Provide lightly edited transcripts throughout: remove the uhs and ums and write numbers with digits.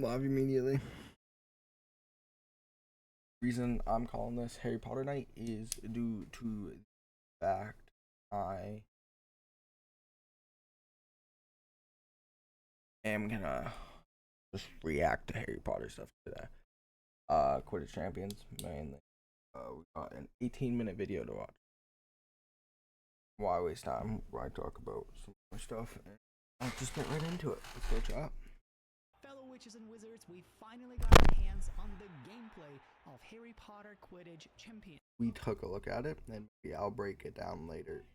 Live immediately. Reason I'm calling this Harry Potter night is due to the fact I am gonna just react to Harry Potter stuff today. Quidditch Champions mainly. We got an 18-minute video to watch. Why waste time? Why talk about some more stuff? And I'll just get right into it. Let's go chat. Fellow witches and wizards, we finally got our hands on the gameplay of Harry Potter Quidditch Champions. We took a look at it, and maybe I'll break it down later.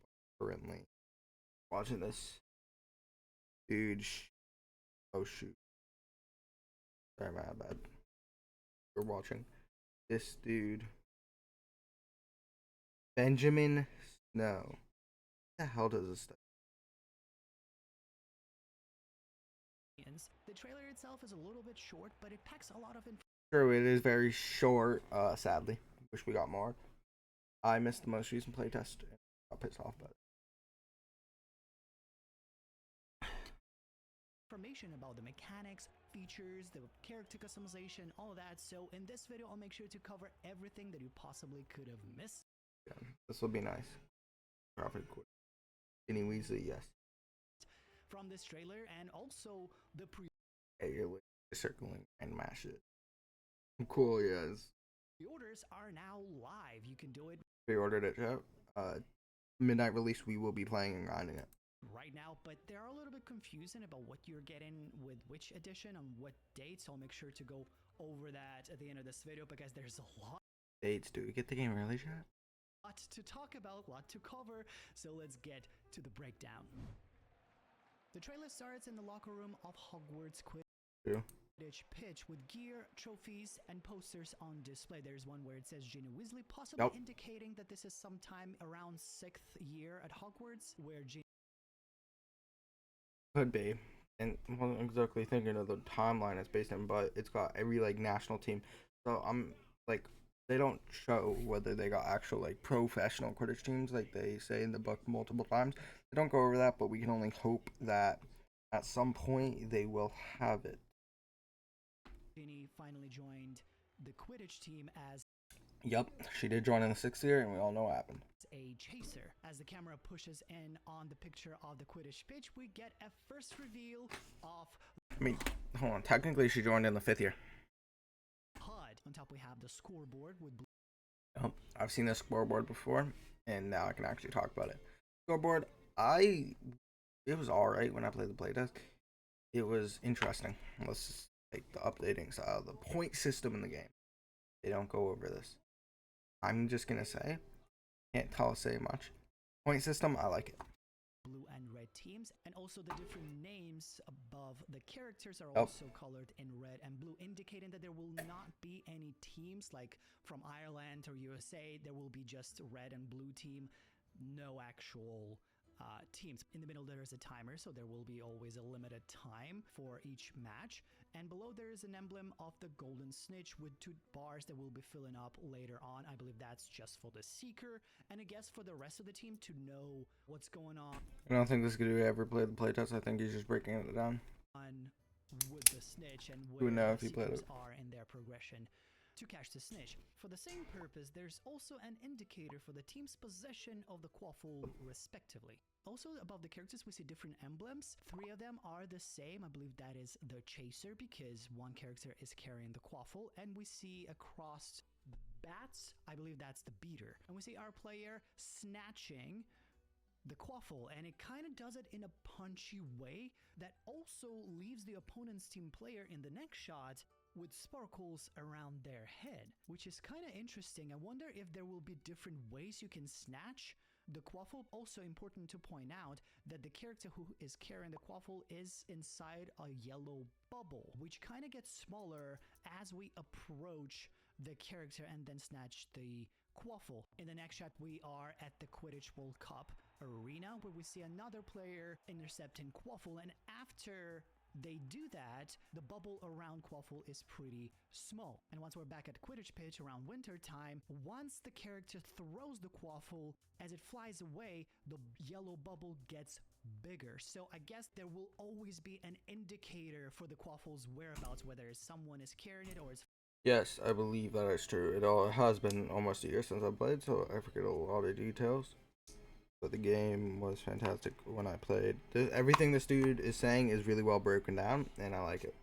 Currently watching this, dude. Oh shoot! Sorry, my bad. We're watching this dude, Benjamin Snow. What the hell does this stuff? The trailer itself is a little bit short, but it packs a lot of information. True, it is very short. Sadly, wish we got more. I missed the most recent playtest. Got pissed off about it. Information about the mechanics, features, the character customization, all of that. So in this video, I'll make sure to cover everything that you possibly could have missed. Yeah, this will be nice. Profit quick. Ginny Weasley, yes. From this trailer and also the pre. Hey, you're circling and mash it. Cool, yes. Pre-orders are now live. You can do it. Pre-ordered it, chat. Midnight release. We will be playing and grinding it right now, but they're a little bit confusing about what you're getting with which edition on what date, so I'll make sure to go over that at the end of this video because there's a lot dates. Do we get the game early, chat? Lot to talk about, a lot to cover, so let's get to the breakdown. The trailer starts in the locker room of Hogwarts Quidditch pitch with gear, trophies, and posters on display. There's one where it says Ginny Weasley, possibly indicating that this is sometime around 6th year at Hogwarts, where Ginny could be. And I wasn't exactly thinking of the timeline it's based in, but it's got every like national team. So I'm like, they don't show whether they got actual like professional Quidditch teams like they say in the book multiple times. They don't go over that, but we can only hope that at some point they will have it. Ginny finally joined the Quidditch team as Yep, she did join in the 6th year, and we all know what happened. A chaser. As the camera pushes in on the picture of the Quidditch pitch, we get a first reveal of. I mean, hold on. Technically, she joined in the 5th year. HUD. On top, we have the scoreboard with. I've seen this scoreboard before, and now I can actually talk about it. Scoreboard, it was all right when I played the playtest. It was interesting. Let's just take the updating style, the point system in the game. They don't go over this. I'm just gonna say, can't say much. Point system, I like it. Blue and red teams, and also the different names above the characters are also colored in red and blue, indicating that there will not be any teams like from Ireland or USA. There will be just red and blue team, no actual teams. In the middle there is a timer, so there will be always a limited time for each match, and below there is an emblem of the golden snitch with 2 bars that will be filling up later on. I believe that's just for the seeker, and I guess for the rest of the team to know what's going on. I don't think this dude ever played the playtest. I think he's just breaking it down with the snitch and where know the if he played it are in their progression to catch the snitch. For the same purpose, there's also an indicator for the team's possession of the quaffle respectively. Also above the characters we see different emblems. 3 of them are the same. I believe that is the chaser because one character is carrying the quaffle, and we see across bats, I believe that's the beater. And we see our player snatching the quaffle, and it kind of does it in a punchy way that also leaves the opponent's team player in the next shot with sparkles around their head, which is kind of interesting. I wonder if there will be different ways you can snatch the quaffle. Also important to point out that the character who is carrying the quaffle is inside a yellow bubble, which kind of gets smaller as we approach the character and then snatch the quaffle. In the next shot, we are at the Quidditch World Cup arena where we see another player intercepting quaffle, and after they do that, the bubble around quaffle is pretty small. And once we're back at Quidditch pitch around winter time, once the character throws the quaffle, as it flies away, the yellow bubble gets bigger. So I guess there will always be an indicator for the quaffle's whereabouts, whether someone is carrying it or it's. Yes, I believe that is true. It has been almost a year since I played, so I forget a lot of details. But the game was fantastic when I played. Everything this dude is saying is really well broken down, and I like it.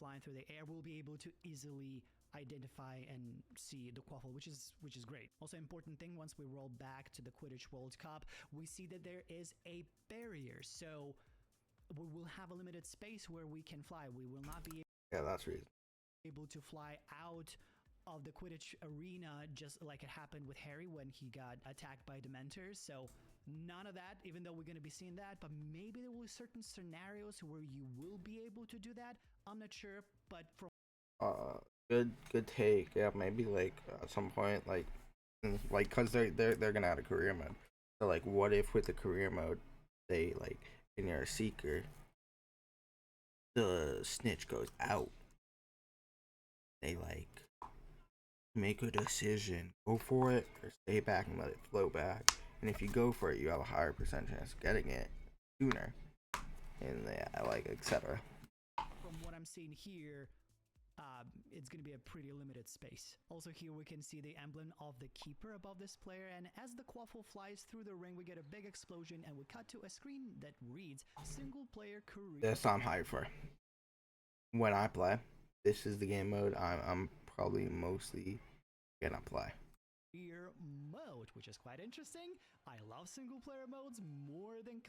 Flying through the air, we'll be able to easily identify and see the quaffle, which is great. Also, important thing, once we roll back to the Quidditch World Cup, we see that there is a barrier, so we will have a limited space where we can fly. We will not be That's reason. able to fly out of the Quidditch arena, just like it happened with Harry when he got attacked by Dementors. So none of that, even though we're going to be seeing that, but maybe there will be certain scenarios where you will be able to do that. I'm not sure, but from Good take. Yeah, maybe like at some point, like, cause they're gonna add a career mode. So like, what if with the career mode, they like, and you're a seeker, the snitch goes out. They like make a decision, go for it, or stay back and let it flow back. And if you go for it, you have a higher percent chance of getting it sooner. And yeah, like etc. from what I'm seeing here, it's going to be a pretty limited space. Also here we can see the emblem of the keeper above this player, and as the quaffle flies through the ring, we get a big explosion and we cut to a screen that reads single player career. That's what I'm hyped for. When I play, this is the game mode I'm probably mostly gonna play. Mode, which is quite interesting. I love single player modes more than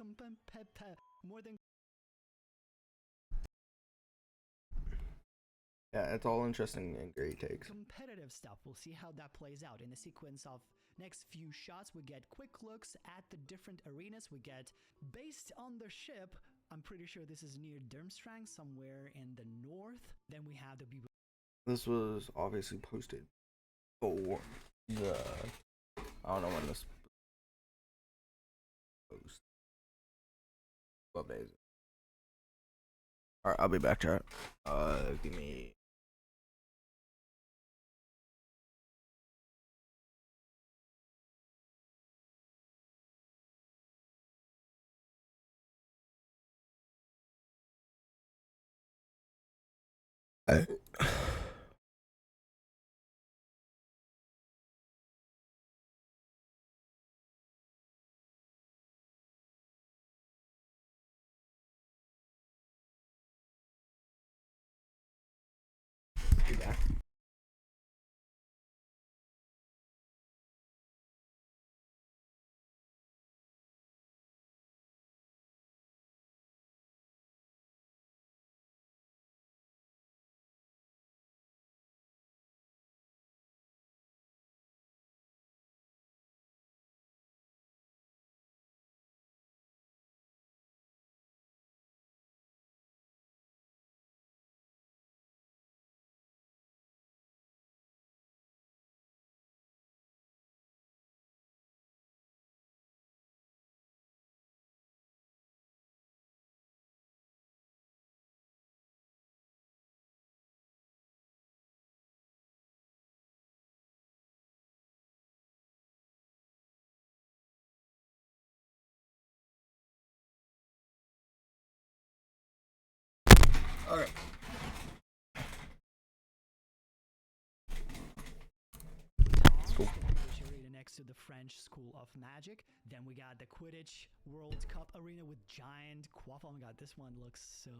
Yeah, it's all interesting and great takes. competitive stuff. We'll see how that plays out in the sequence of next few shots. We get quick looks at the different arenas. We get based on the ship. I'm pretty sure this is near Durmstrang, somewhere in the north. Then we have the This was obviously posted for the, I don't know when this post. What day is it? Alright, I'll be back, chat. Give me. Be back. Alright. Cool. arena next to the French School of Magic. Then we got the Quidditch World Cup arena with giant quaffle. Oh my god, this one looks so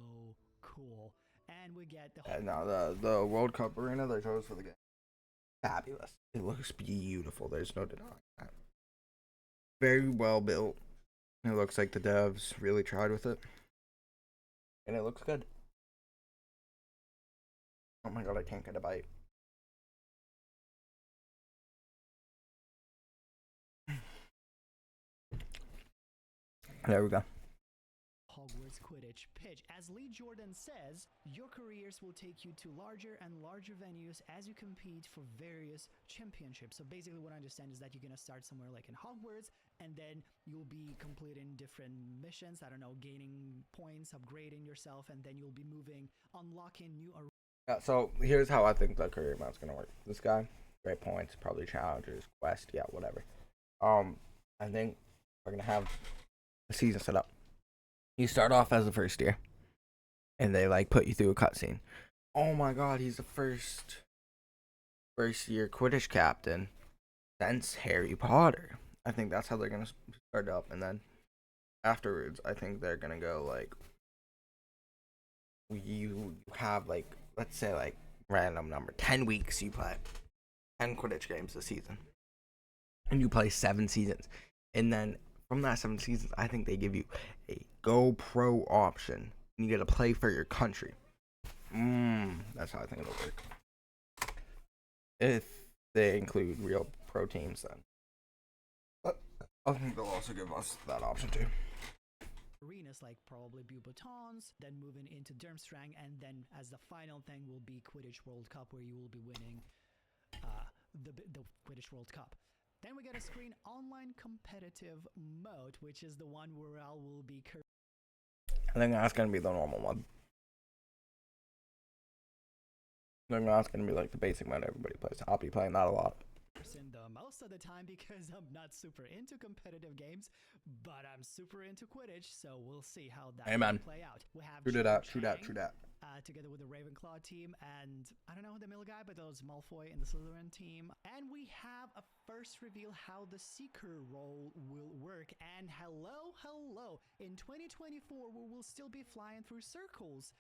cool. And we get the No, the World Cup arena they chose for the game, fabulous. It looks beautiful. There's no denying that. Very well built. It looks like the devs really tried with it, and it looks good. Oh my god, I can't get a bite. There we go. Hogwarts Quidditch pitch. As Lee Jordan says, your careers will take you to larger and larger venues as you compete for various championships. So basically what I understand is that you're going to start somewhere like in Hogwarts, and then you'll be completing different missions, I don't know, gaining points, upgrading yourself, and then you'll be moving, unlocking new arenas. Yeah, so here's how I think the career mode's gonna work. This guy, great points, probably challenges, quest, yeah, whatever. I think we're gonna have the season set up. You start off as the first year, and they like put you through a cutscene. Oh my god, he's the first year Quidditch captain since Harry Potter. I think that's how they're gonna start up, and then afterwards, I think they're gonna go like you have like, let's say like random number 10 weeks you play 10 Quidditch games this season, and you play 7 seasons, and then from that 7 seasons, I think they give you a Go Pro option, and you get to play for your country. That's how I think it'll work. If they include real pro teams, then but I think they'll also give us that option too. Arenas like probably Beauxbatons, then moving into Durmstrang, and then as the final thing will be Quidditch World Cup, where you will be winning the Quidditch World Cup. Then we get a screen online competitive mode, which is the one where I will be. I think that's gonna be the normal one. I think that's gonna be like the basic mode everybody plays. I'll be playing that a lot. The most of the time because I'm not super into competitive games, but I'm super into Quidditch, so we'll see how that will play out. We have True that. Together with the Ravenclaw team, and I don't know the middle guy, but those Malfoy and the Slytherin team. And we have a first reveal how the Seeker role will work. And hello, in 2024 we will still be flying through circles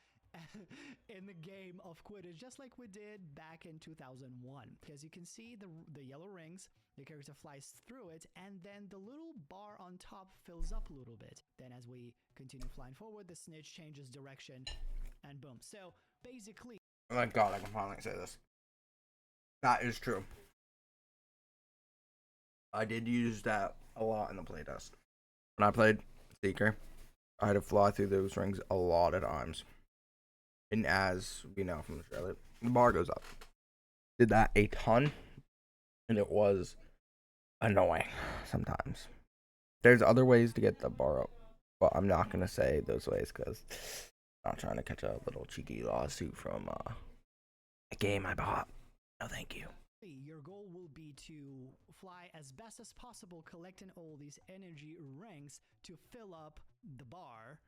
in the game of Quidditch, just like we did back in 2001. Because you can see the yellow rings, the character flies through it, and then the little bar on top fills up a little bit. Then as we continue flying forward, the snitch changes direction, and boom. So basically, oh my god, I can finally say this. That is true. I did use that a lot in the playtest. When I played Seeker, I had to fly through those rings a lot of times. And as we know from the trailer, the bar goes up. Did that a ton, and it was annoying sometimes. There's other ways to get the bar up, but I'm not going to say those ways because I'm not trying to catch a little cheeky lawsuit from a game I bought. No, thank you. your goal will be to fly as best as possible, collecting all these energy rings to fill up the bar,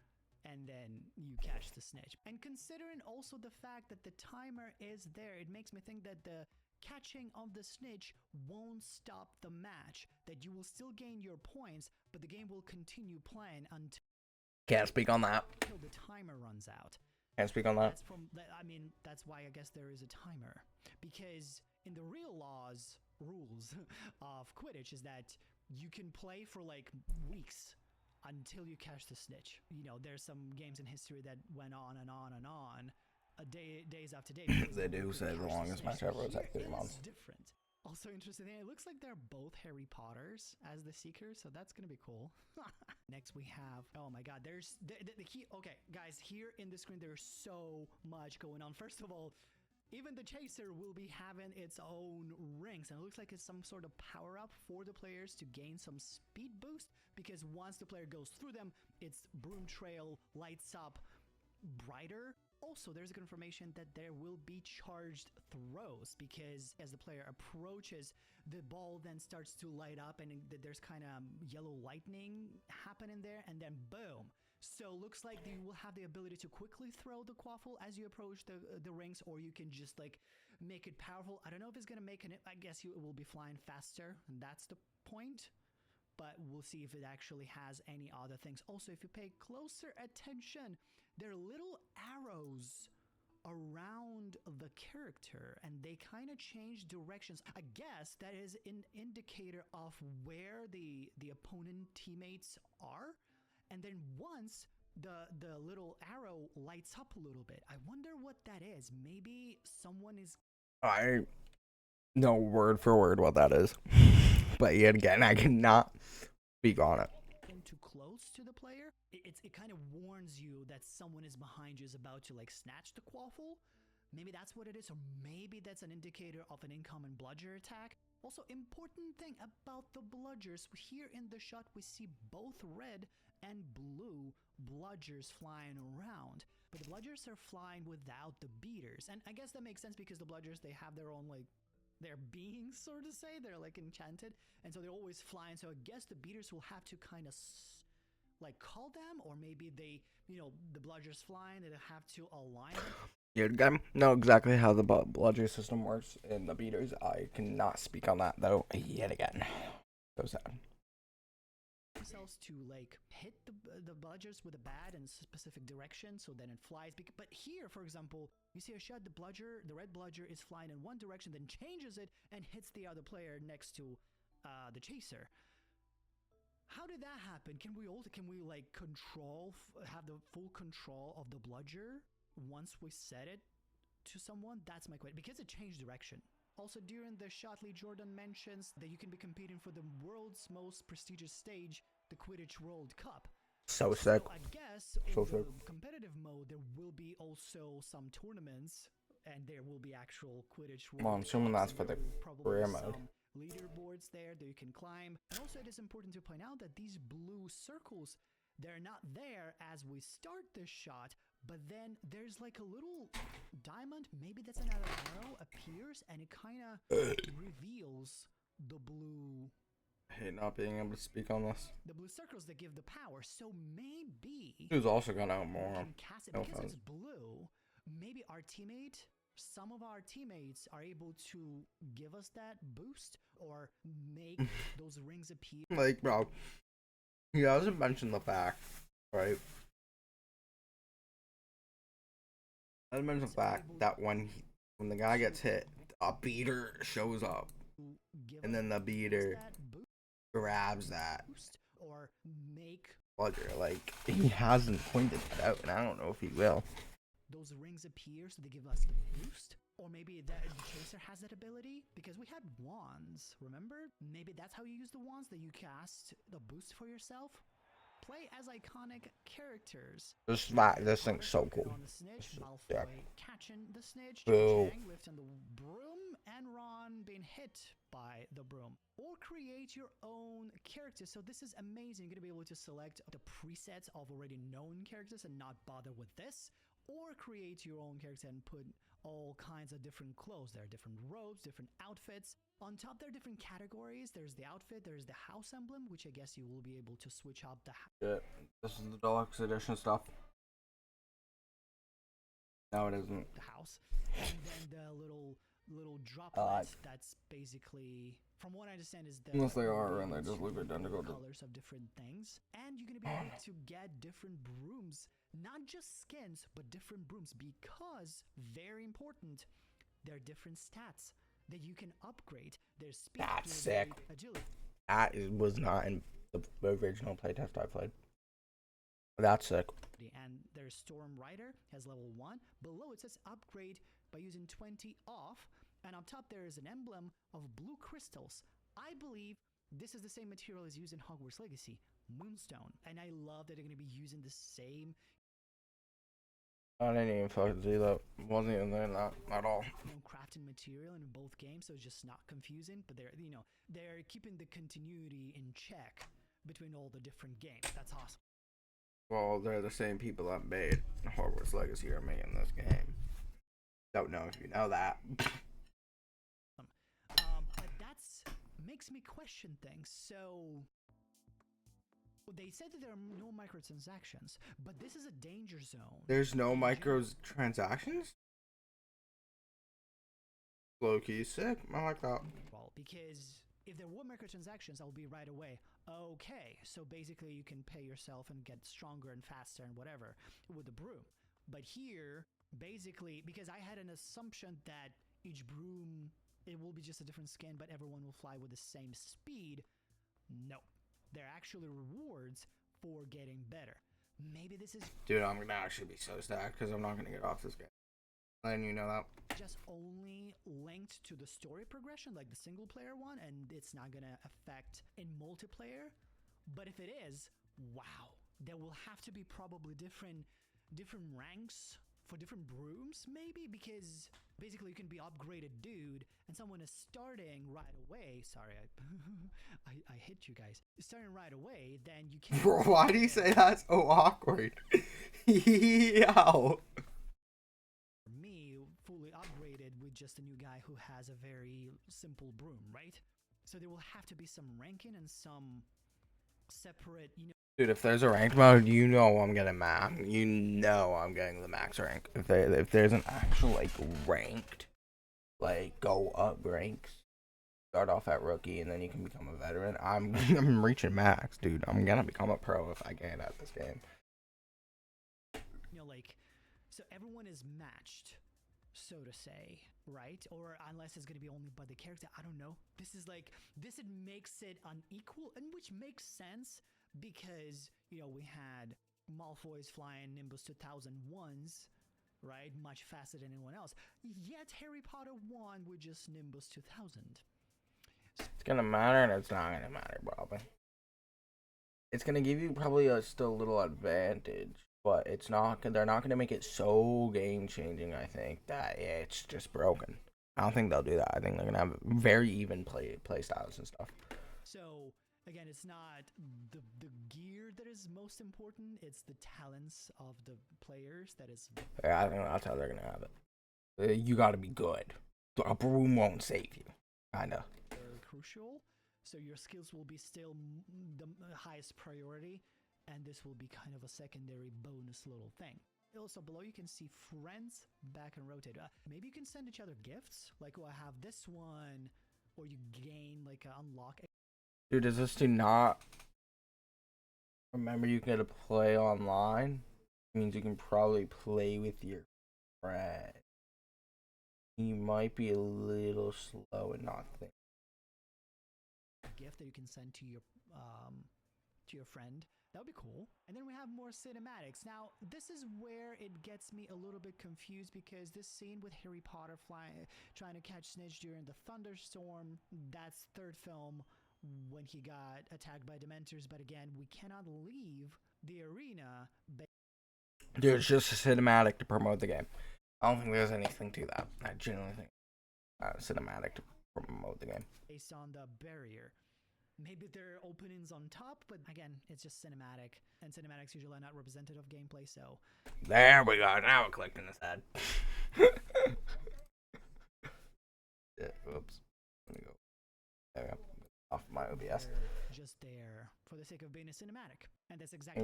and then you catch the snitch. And considering also the fact that the timer is there, it makes me think that the catching of the snitch won't stop the match, that you will still gain your points, but the game will continue playing until Can't speak on that. the timer runs out. Can't speak on that. That's why I guess there is a timer, because in the real rules of Quidditch is that you can play for like weeks until you catch the snitch. You know, there's some games in history that went on and on and on, days after days. They do say the longest match ever was like 3 months. Different. Also interesting thing, it looks like they're both Harry Potters as the Seekers, so that's gonna be cool. Next we have, oh my god, there's the key. Okay, guys, here in the screen there's so much going on. First of all, even the Chaser will be having its own rings, and it looks like it's some sort of power-up for the players to gain some speed boost, because once the player goes through them, its broom trail lights up brighter. Also, there's confirmation that there will be charged throws, because as the player approaches, the ball then starts to light up, and there's kind of yellow lightning happening there, and then boom. So looks like you will have the ability to quickly throw the quaffle as you approach the rings, or you can just like make it powerful. I don't know if it's gonna make it. I guess it will be flying faster, and that's the point. But we'll see if it actually has any other things. Also, if you pay closer attention, there are little arrows around the character, and they kind of change directions. I guess that is an indicator of where the opponent teammates are. And then once the little arrow lights up a little bit, I wonder what that is. Maybe someone is... I know word for word what that is. But yet again, I cannot speak on it. Too close to the player, it kind of warns you that someone is behind you, is about to like snatch the quaffle. Maybe that's what it is, or maybe that's an indicator of an incoming bludger attack. Also, important thing about the bludgers, here in the shot we see both red and blue bludgers flying around, but the bludgers are flying without the beaters, and I guess that makes sense because the bludgers, they have their own like their beings, so to say. They're like enchanted, and so they're always flying. So I guess the beaters will have to kind of like call them, or maybe they, the bludgers flying, they have to align them. You guys know exactly how the bludger system works in the beaters. I cannot speak on that though yet again. So sad. Themselves to like hit the bludgers with a bat in a specific direction, so then it flies. But here, for example, you see a shot, the red bludger is flying in one direction, then changes it and hits the other player next to the chaser. How did that happen? Can we like have the full control of the bludger once we set it to someone? That's my question, because it changed direction. Also, during the shot, Lee Jordan mentions that you can be competing for the world's most prestigious stage, the Quidditch World Cup. So sick. So I guess in the competitive mode, there will be also some tournaments, and there will be actual Quidditch World Cups. Well, I'm assuming that's for the career mode. Leaderboards there that you can climb. And also, it is important to point out that these blue circles, they're not there as we start this shot, but then there's like a little diamond, maybe that's another arrow, appears, and it kind of reveals the blue. I hate not being able to speak on this. The blue circles that give the power. So maybe who's also gonna have more. Cast it because it's blue. Maybe some of our teammates are able to give us that boost or make those rings appear. Like, bro, he hasn't mentioned the fact, right? I mentioned the fact that when the guy gets hit, a beater shows up, and then the beater grabs that or make bludger. Like, he hasn't pointed that out, and I don't know if he will. Those rings appear, so they give us the boost. Or maybe the chaser has that ability, because we had wands, remember? Maybe that's how you use the wands, that you cast the boost for yourself. Play as iconic characters. This thing's so cool. On the snitch, Malfoy catching the snitch, Boo. Chang lifting the broom, and Ron being hit by the broom. Or create your own character. So this is amazing. You're going to be able to select the presets of already known characters and not bother with this. Or create your own character and put all kinds of different clothes. There are different robes, different outfits. On top, there are different categories. There's the outfit, there's the house emblem, which I guess you will be able to switch up the Yeah, this is the deluxe edition stuff. No, it isn't. The house. And then the little droplets, that's basically, from what I understand, is the unless they are, and they just leave it identical to colors of different things. And you're gonna be able to get different brooms, not just skins, but different brooms, because, very important, there are different stats that you can upgrade. There's speed, that's sick. agility. That was not in the original playtest I played. That's sick. And there's Storm Rider, has level 1. Below it says upgrade by using 20 off. And on top there is an emblem of blue crystals. I believe this is the same material as used in Hogwarts Legacy, Moonstone. And I love that they're going to be using the same. I didn't even fucking see that. Wasn't even there that at all. Crafting material in both games, so it's just not confusing. But they're keeping the continuity in check between all the different games. That's awesome. Well, they're the same people that made Hogwarts Legacy are making this game. Don't know if you know that. But that's makes me question things. So they said that there are no microtransactions, but this is a danger zone. There's no microtransactions? Low-key sick. I like that. Well, because if there were microtransactions, I'll be right away. Okay, so basically you can pay yourself and get stronger and faster and whatever with the broom. But here, basically, because I had an assumption that each broom, it will be just a different skin, but everyone will fly with the same speed. No. They're actually rewards for getting better. Maybe this is... Dude, I'm gonna actually be so stacked because I'm not gonna get off this game. And you know that. Just only linked to the story progression, like the single player one, and it's not gonna affect in multiplayer. But if it is, wow, there will have to be probably different ranks for different brooms, maybe, because basically you can be upgraded dude and someone is starting right away. Sorry, I hit you guys. Starting right away, then you can't. Bro, why do you say that's so awkward? Yo. Me, fully upgraded with just a new guy who has a very simple broom, right? So there will have to be some ranking and some separate, Dude, if there's a ranked mode, you know I'm getting max. You know I'm getting the max rank. If there's an actual like ranked, like go up ranks, start off at rookie and then you can become a veteran. I'm reaching max, dude. I'm gonna become a pro if I can at this game. You know, like, so everyone is matched, so to say, right? Or unless it's going to be only by the character, I don't know. This it makes it unequal, and which makes sense because, you know, we had Malfoy's flying Nimbus 2001s, right? Much faster than anyone else. Yet Harry Potter won with just Nimbus 2000. It's gonna matter and it's not gonna matter, probably. It's gonna give you probably a still little advantage, but it's not. They're not gonna make it so game changing. I think that it's just broken. I don't think they'll do that. I think they're gonna have very even play styles and stuff. So again, it's not the gear that is most important. It's the talents of the players that is. Yeah, I think that's how they're gonna have it. You gotta be good. A broom won't save you. Kinda. Very crucial. So your skills will be still the highest priority, and this will be kind of a secondary bonus little thing. Also below you can see friends back and rotate. Maybe you can send each other gifts, like, oh, I have this one, or you gain like a unlock. Dude, does this do not remember you can get to play online? It means you can probably play with your friend. You might be a little slow and not think. Gift that you can send to your friend. That would be cool. And then we have more cinematics. Now, this is where it gets me a little bit confused because this scene with Harry Potter trying to catch Snitch during the thunderstorm, that's third film when he got attacked by Dementors. But again, we cannot leave the arena. Dude, it's just a cinematic to promote the game. I don't think there's anything to that. I genuinely think cinematic to promote the game. Based on the barrier. Maybe there are openings on top, but again, it's just cinematic. And cinematics usually are not representative of gameplay, so. There we go. Now we're collecting this ad. Yeah, oops. Let me go. There we go. Off my OBS. Just there for the sake of being a cinematic. And that's exactly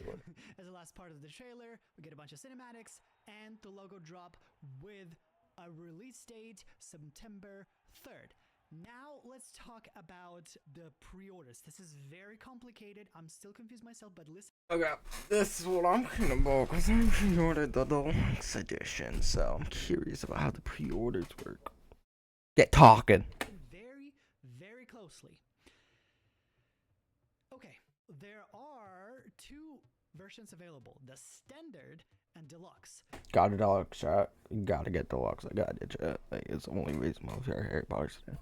what. As the last part of the trailer, we get a bunch of cinematics and the logo drop with a release date September 3rd. Now let's talk about the pre-orders. This is very complicated. I'm still confused myself, but listen. Okay, this is what I'm talking about because I pre-ordered the deluxe edition, so I'm curious about how the pre-orders work. Get talking. Very, very closely. Okay, there are two versions available: the standard and deluxe. Got a deluxe, chat. Gotta get deluxe. I got it, chat. Like, it's the only reason I'm here, Harry Potter fan.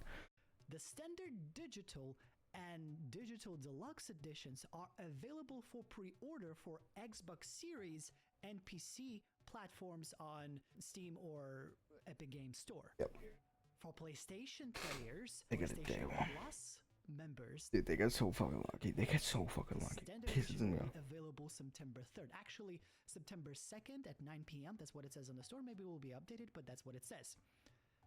The standard digital and digital deluxe editions are available for pre-order for Xbox Series and PC platforms on Steam or Epic Games Store. Yep. For PlayStation players, They get a day one. Plus members, Dude, they get so fucking lucky. They get so fucking lucky. Standard edition will be available September 3rd. Actually, September 2nd at 9 p.m. That's what it says on the store. Maybe it will be updated, but that's what it says.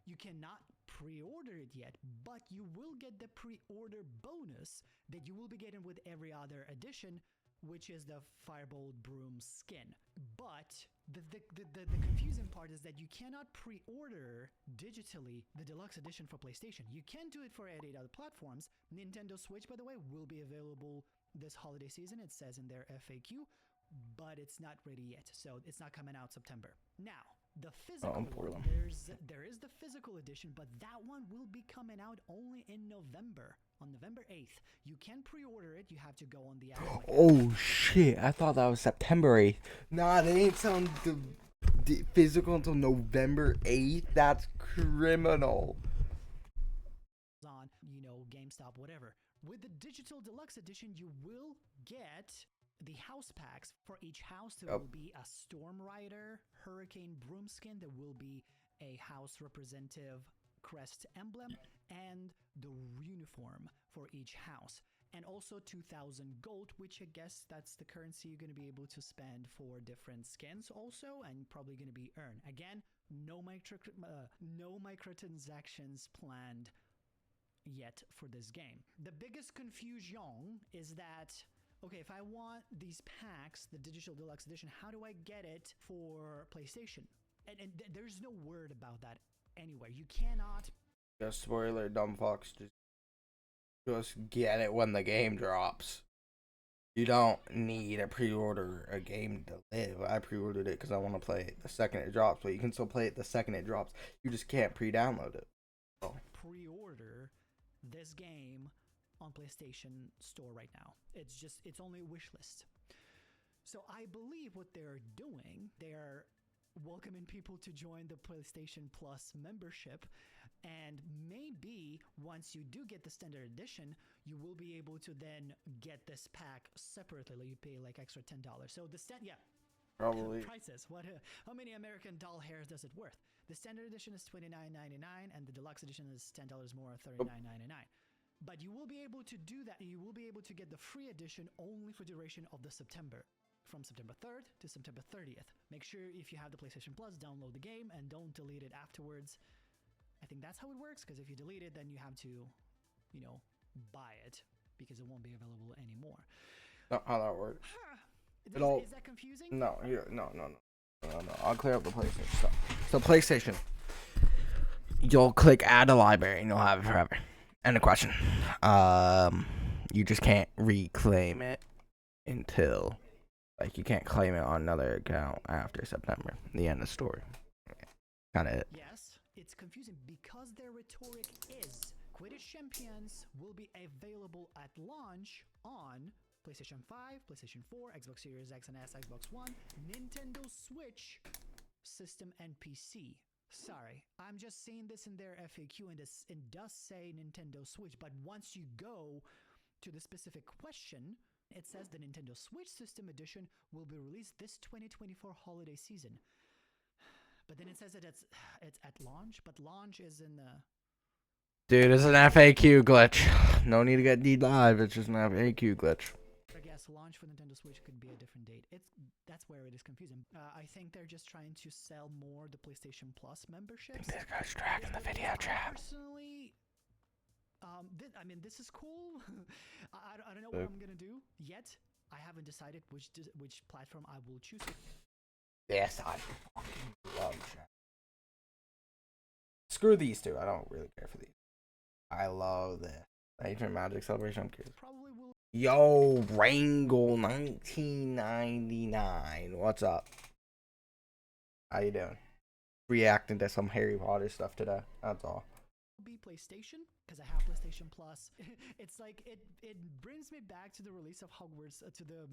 You cannot pre-order it yet, but you will get the pre-order bonus that you will be getting with every other edition, which is the Firebolt Broom skin. But the confusing part is that you cannot pre-order digitally the deluxe edition for PlayStation. You can do it for 8 other platforms. Nintendo Switch, by the way, will be available this holiday season. It says in their FAQ, but it's not ready yet, so it's not coming out September. Now, the physical one, there is the physical edition, but that one will be coming out only in November, on November 8th. You can pre-order it. You have to go on the app. Oh shit! I thought that was September 8th. Nah, they ain't selling the physical until November 8th. That's criminal. On, you know, GameStop, whatever. With the digital deluxe edition, you will get the house packs. For each house, there will be a Storm Rider Hurricane Broom skin. There will be a house representative crest emblem and the uniform for each house. And also 2,000 gold, which I guess that's the currency you're going to be able to spend for different skins also, and probably going to be earned. Again, no microtransactions planned yet for this game. The biggest confusion is that okay, if I want these packs, the digital deluxe edition, how do I get it for PlayStation? And there's no word about that anywhere. You cannot. Just spoiler, dumb fucks. Just get it when the game drops. You don't need to pre-order a game to live. I pre-ordered it because I want to play it the second it drops, but you can still play it the second it drops. You just can't pre-download it. Oh. Pre-order this game on PlayStation Store right now. It's only a wish list. So I believe what they're doing, they're welcoming people to join the PlayStation Plus membership, and maybe once you do get the standard edition, you will be able to then get this pack separately. Like you pay like extra $10. So the Probably prices. How many American doll hairs does it worth? The standard edition is $29.99, and the deluxe edition is $10 more, $39.99. But you will be able to do that. You will be able to get the free edition only for duration of the September. From September 3rd to September 30th. Make sure if you have the PlayStation Plus, download the game and don't delete it afterwards. I think that's how it works, because if you delete it, then you have to, buy it, because it won't be available anymore. Not how that works. Is that confusing? No. I'll clear up the PlayStation stuff. So PlayStation, you'll click add to library and you'll have it forever. End of question. You just can't reclaim it until, like, you can't claim it on another account after September. The end of the story. Kind of it. Yes, it's confusing because their rhetoric is Quidditch Champions will be available at launch on PlayStation 5, PlayStation 4, Xbox Series X and S, Xbox One, Nintendo Switch, system, and PC. Sorry, I'm just seeing this in their FAQ, and it does say Nintendo Switch, but once you go to the specific question, it says the Nintendo Switch System Edition will be released this 2024 holiday season. But then it says that it's at launch, but launch is in the... Dude, it's an FAQ glitch. No need to get D-Live, it's just an FAQ glitch. I guess launch for Nintendo Switch could be a different date. That's where it is confusing. I think they're just trying to sell more the PlayStation Plus memberships. This guy's tracking the video chat. Personally, this is cool. I don't know what I'm gonna do yet. I haven't decided which platform I will choose. Yes, I fucking love chat. Screw these two. I don't really care for these. I love this. Ancient Magic Celebration. I'm curious. Probably will. Yo, Wrangle 1999. What's up? How you doing? Reacting to some Harry Potter stuff today. That's all. Be PlayStation, because I have PlayStation Plus. It's like it brings me back to the release of Hogwarts, to the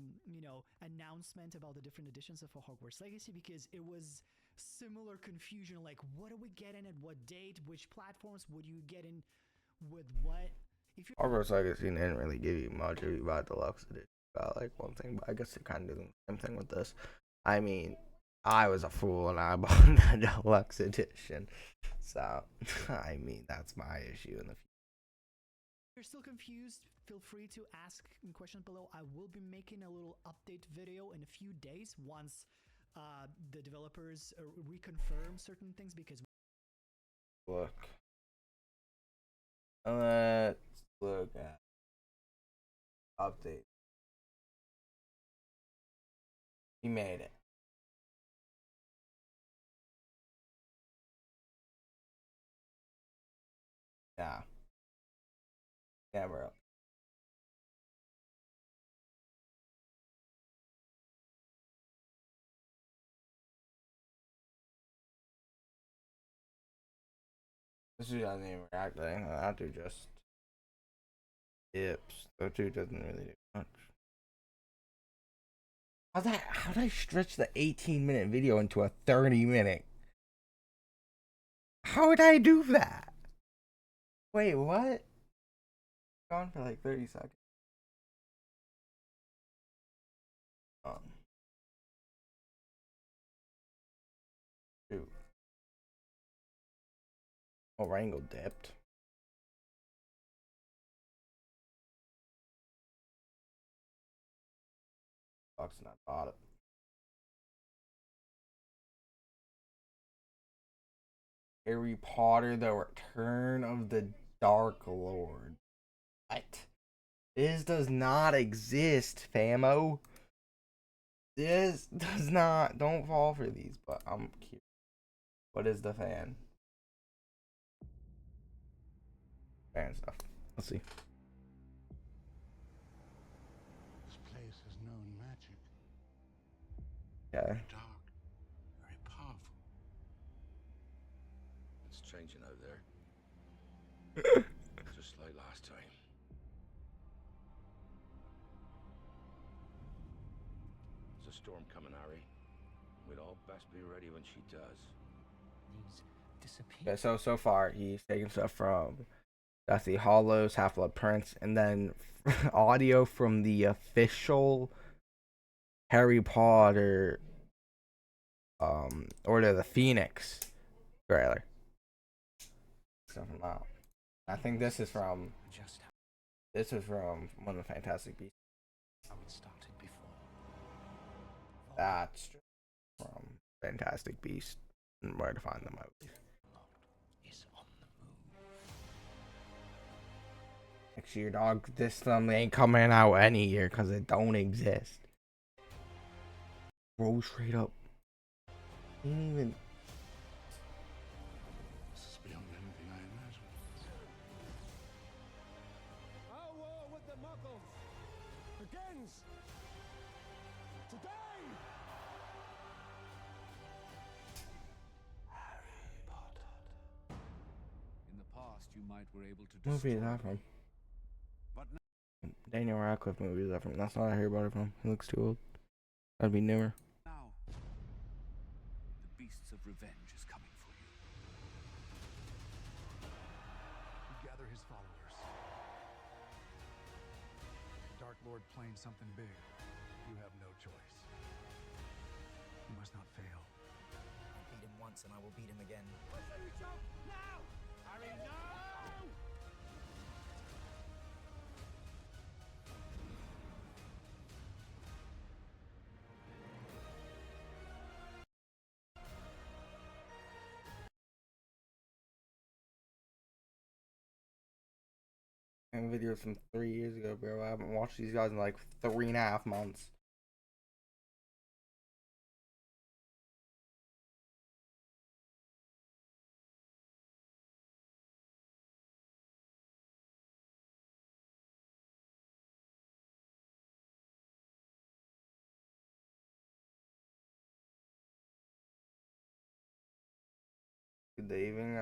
announcement about the different editions of Hogwarts Legacy, because it was similar confusion, like what are we getting at what date, which platforms would you get in with what. If Hogwarts Legacy didn't really give you much if you buy the deluxe edition. Got like one thing, but I guess they kind of do the same thing with this. I mean, I was a fool and I bought the deluxe edition. So, I mean, that's my issue in the future. If you're still confused, feel free to ask questions below. I will be making a little update video in a few days once the developers reconfirm certain things, because... Look. Let's look at update. He made it. Yeah. Yeah, bro. This dude doesn't even react to anything. That dude just dips. That dude doesn't really do much. How'd I stretch the 18-minute video into a 30-minute? How would I do that? Wait, what? Gone for like 30 seconds. Shoot. Oh, Wrangle dipped. Fox not bought it. Harry Potter: The Return of the Dark Lord. What? This does not exist, famo. This does not. Don't fall for these. But I'm curious. What is the fan? Fan stuff. Let's see. This place has known magic. Okay. Dark, very powerful. It's changing out there. Just like last time. There's a storm coming, Harry. We'd all best be ready when she does. These disappear. Okay, so far he's taking stuff from Deathly Hollows, Half Blood Prince, and then audio from the official Harry Potter Order of the Phoenix trailer. Stuff from that. I think this is from one of the Fantastic Beasts. How it started before. That's from Fantastic Beasts and Where to Find Them, I believe. Is on the move. Next year, dog, this thumb ain't coming out any year because it don't exist. Roll straight up. Ain't even. This is beyond anything I imagined. Our war with the Muggles begins today! Harry Potter. In the past, you might were able to What movie is destroy that from? but Daniel Radcliffe movie is that from? That's not a Harry Potter film. He looks too old. That'd be newer. now, the beasts of revenge is coming for you. Gather his followers. Dark Lord planned something big. You have no choice. You must not fail. I beat him once and I will beat him again. Harry, no! And videos from 3 years ago, bro. I haven't watched these guys in like 3.5 months. Did they even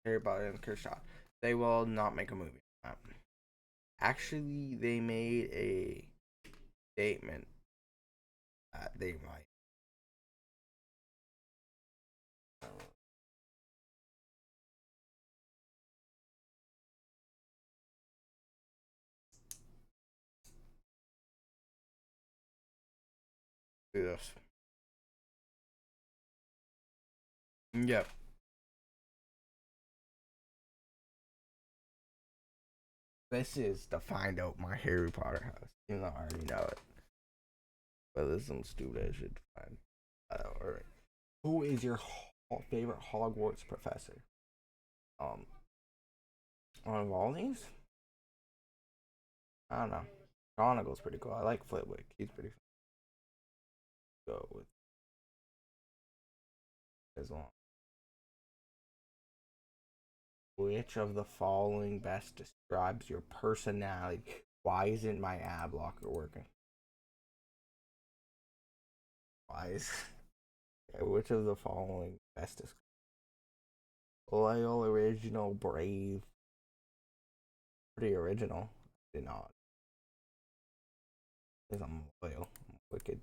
hear about it in Kershaw? They will not make a movie. Actually, they made a statement that they might. Do this. Yep. This is to find out my Harry Potter house. You know, I already know it. But this is some stupid I should find. Alright. Who is your favorite Hogwarts professor? Out of all these? I don't know. Chronicle's pretty cool. I like Flitwick. He's pretty fun. Go with as long. Which of the following best describes your personality? Why isn't my ad blocker working? Why is which of the following best describes loyal, original, brave? Pretty original. Did not. Because I'm loyal. I'm wicked.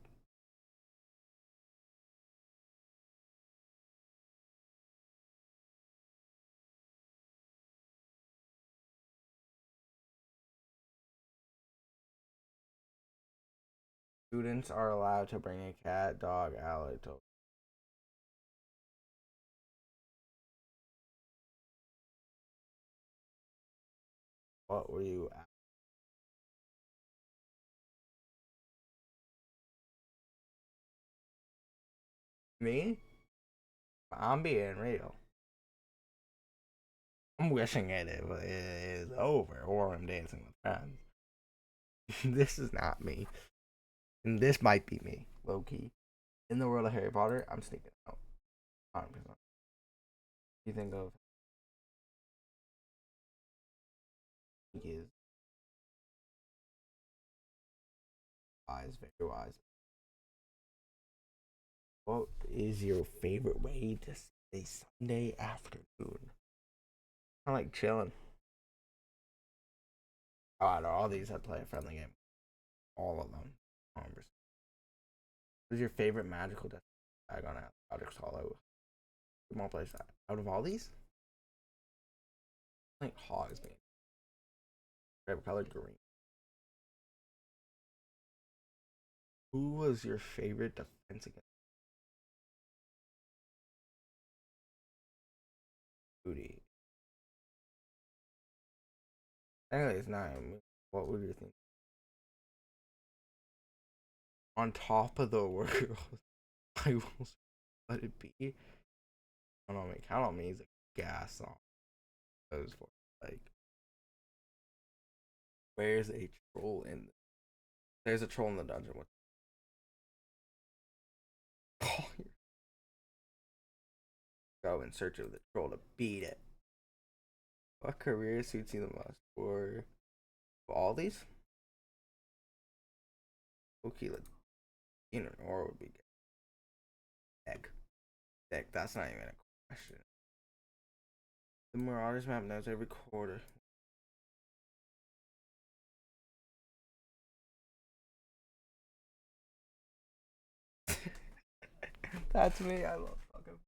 Students are allowed to bring a cat, dog, owl, toad. What were you at? Me? I'm being real. I'm wishing it is over, or I'm dancing with friends. This is not me. And this might be me, low key. In the world of Harry Potter, I'm sneaking out. 100%. You think of he is wise, very wise. What is your favorite way to say Sunday afternoon? I like chilling. Oh, out of all these, I'd play a friendly game. All of them. 100%. Who's your favorite magical death? I got out. Project Hollow. Come on, place that. Out of all these, I think Hogs, man. Favorite color green. Who was your favorite defense against Booty? Anyways, nine. What would you think? On top of the world, I will let it be. I don't know, count on me is a gas song. Those for like, where's a troll in? There's a troll in the dungeon. With go in search of the troll to beat it. What career suits you the most? For all these? Okay, let's in an or would be good. Heck, that's not even a question. The Marauders map knows every quarter. That's me. I love fucking.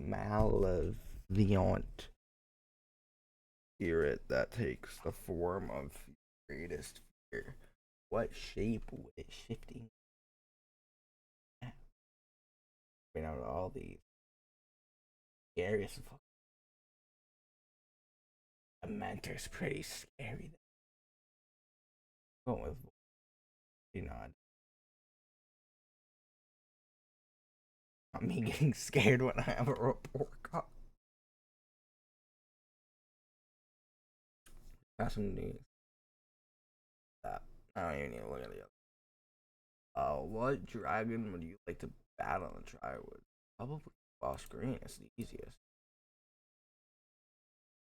Malevolent spirit that takes the form of greatest fear. What shape would it shifting? You know, all these scariest. A mentor's pretty scary. Going with, you know, not me getting scared when I have a report card. That's some news. That I don't even need to look at the other. What dragon would you like to battle and try with? Probably off screen. It's the easiest.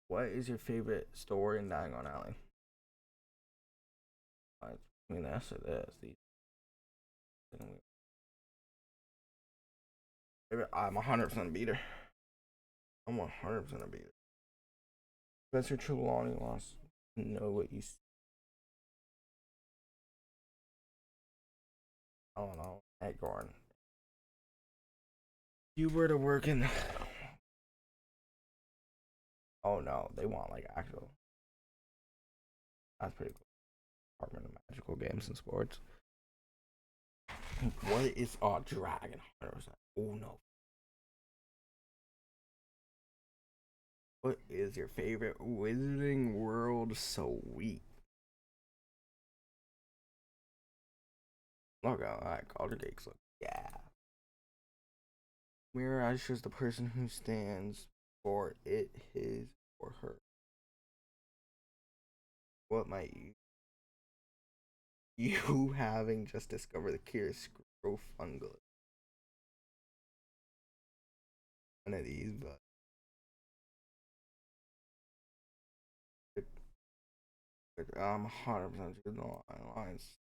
What is your favorite store in Diagon Alley? I mean, that's it is. I'm 100% a beater. I'm 100% a beater. Spencer Trelawney wants to know what you. I don't know. Ed Gordon. You were to work in. Oh no, they want like actual. That's pretty cool. Department of Magical Games and Sports. What is dragon? 100%. Oh no. What is your favorite Wizarding World suite? Look at that. Calder Cakes look. Yeah. Mirage is the person who stands for it, his, or her. What might you having just discovered the cure scrofungus? One of these, but I'm 100% choosing the lines.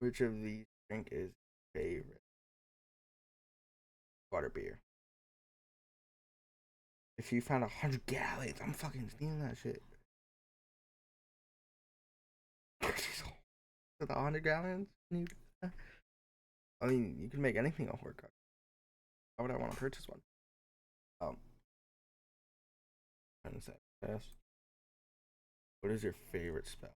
Which of these drink is favorite? Water beer. If you found 100 gallons, I'm fucking stealing that shit. With 100 gallons? I mean, you can make anything a horcrux. Why would I want to purchase one? Trying to say yes. What is your favorite spell?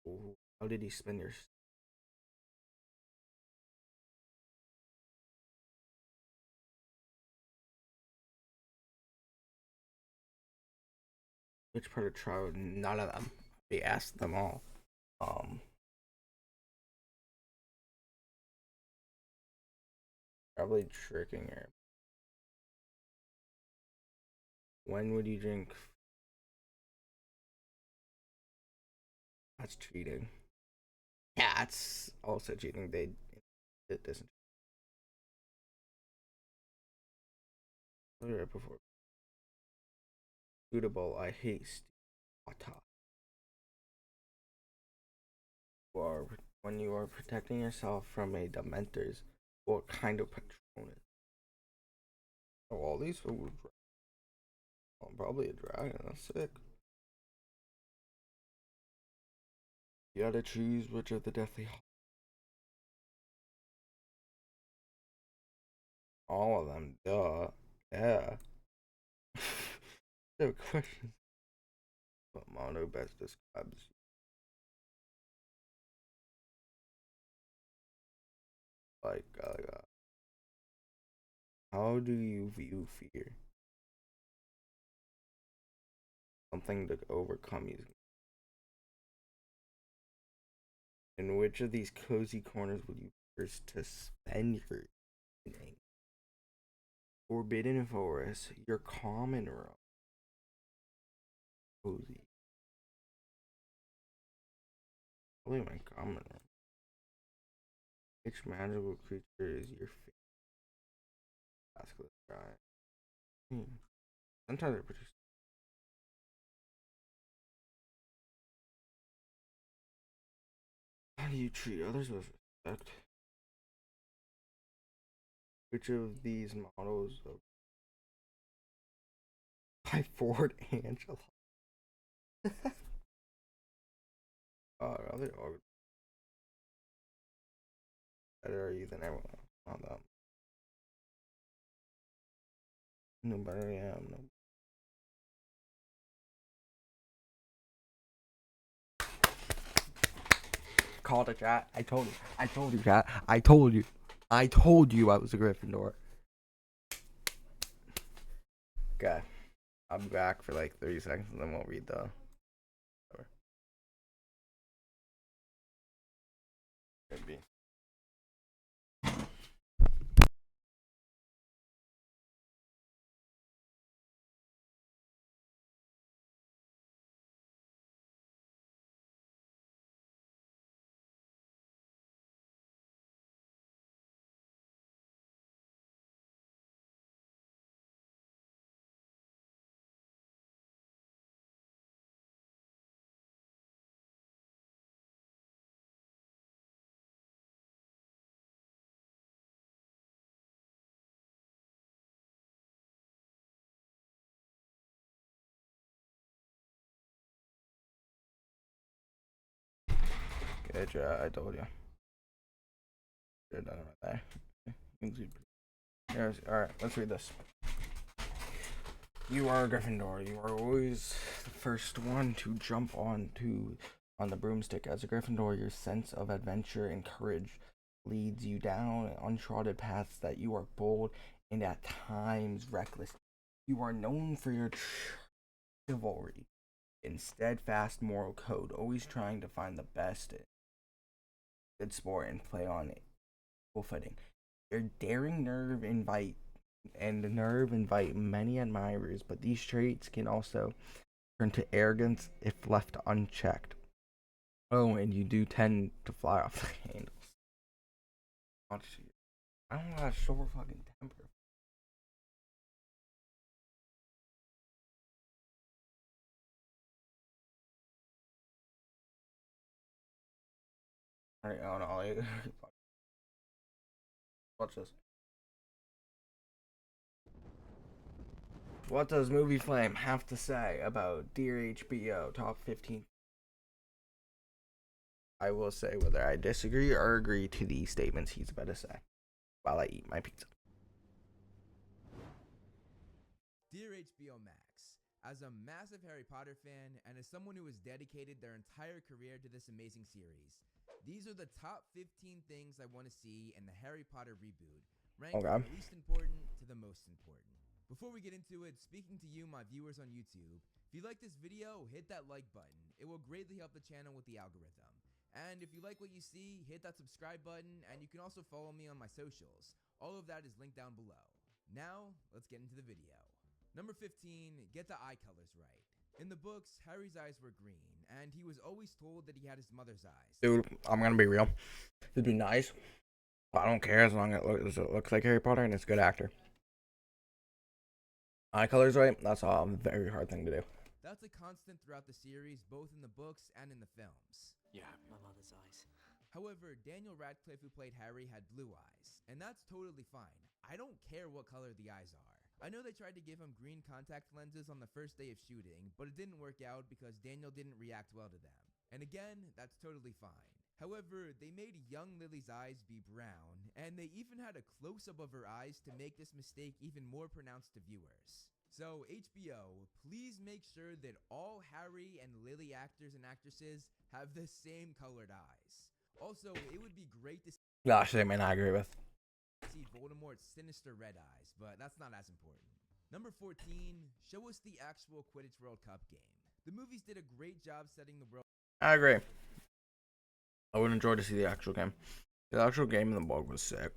Ooh, how did he spend your? Which part of trial? None of them. We asked them all. Um, Probably tricking her. When would you drink? That's cheating. Yeah, that's also cheating. They did this right before. Suitable. I hate Stata. Or when you are protecting yourself from a Dementors, what kind of Patronus? Oh, all these food. Oh, probably a dragon. That's sick. You gotta choose which of the deathly. All of them. Duh. Yeah. No question. What motto best describes like how do you view fear? Something to overcome you. In which of these cozy corners would you first to spend your evening? Forbidden forest, your common room. Cozy. Probably my common room. Which magical creature is your favorite? Ask this guy. Sometimes they're pretty. How do you treat others with respect? Which of these models of by Ford Angela? Other better are you than everyone else? Not that. No better, yeah. No. Called it, chat. I told you. I told you, chat. I told you. I told you I was a Gryffindor. Okay. I'll be back for like 30 seconds and then we'll read the. Maybe. Good job. I told you. Good done right there. Alright, let's read this. You are a Gryffindor. You are always the first one to jump on the broomstick. As a Gryffindor, your sense of adventure and courage leads you down untrodden paths that you are bold and at times reckless. You are known for your chivalry and steadfast moral code, always trying to find the best good sport and play on it full footing. Your daring nerve invite many admirers, but these traits can also turn to arrogance if left unchecked. Oh, and you do tend to fly off the handles. I don't got a short fucking temper. Alright, oh no, watch this. What does Movie Flame have to say about Dear HBO Top 15? I will say whether I disagree or agree to the statements he's about to say while I eat my pizza. Dear HBO Max, as a massive Harry Potter fan and as someone who has dedicated their entire career to this amazing series, these are the top 15 things I want to see in the Harry Potter reboot, ranked from the least important to the most important. Before we get into it, speaking to you, my viewers on YouTube, if you like this video, hit that like button. It will greatly help the channel with the algorithm. And if you like what you see, hit that subscribe button, and you can also follow me on my socials. All of that is linked down below. Now, let's get into the video. Number 15, get the eye colors right. In the books, Harry's eyes were green, and he was always told that he had his mother's eyes. Dude, I'm gonna be real. It'd be nice, but I don't care as long as it looks like Harry Potter and it's a good actor. Eye colors right, that's a very hard thing to do. That's a constant throughout the series, both in the books and in the films. Yeah, my mother's eyes. However, Daniel Radcliffe, who played Harry, had blue eyes, and that's totally fine. I don't care what color the eyes are. I know they tried to give him green contact lenses on the first day of shooting, but it didn't work out because Daniel didn't react well to them. And again, that's totally fine. However, they made young Lily's eyes be brown, and they even had a close-up of her eyes to make this mistake even more pronounced to viewers. So, HBO, please make sure that all Harry and Lily actors and actresses have the same colored eyes. Also, it would be great to Gosh, they may not agree with. see Voldemort's sinister red eyes, but that's not as important. Number 14, show us the actual Quidditch World Cup game. The movies did a great job setting the world I agree. I would enjoy to see the actual game. The actual game in the book was sick.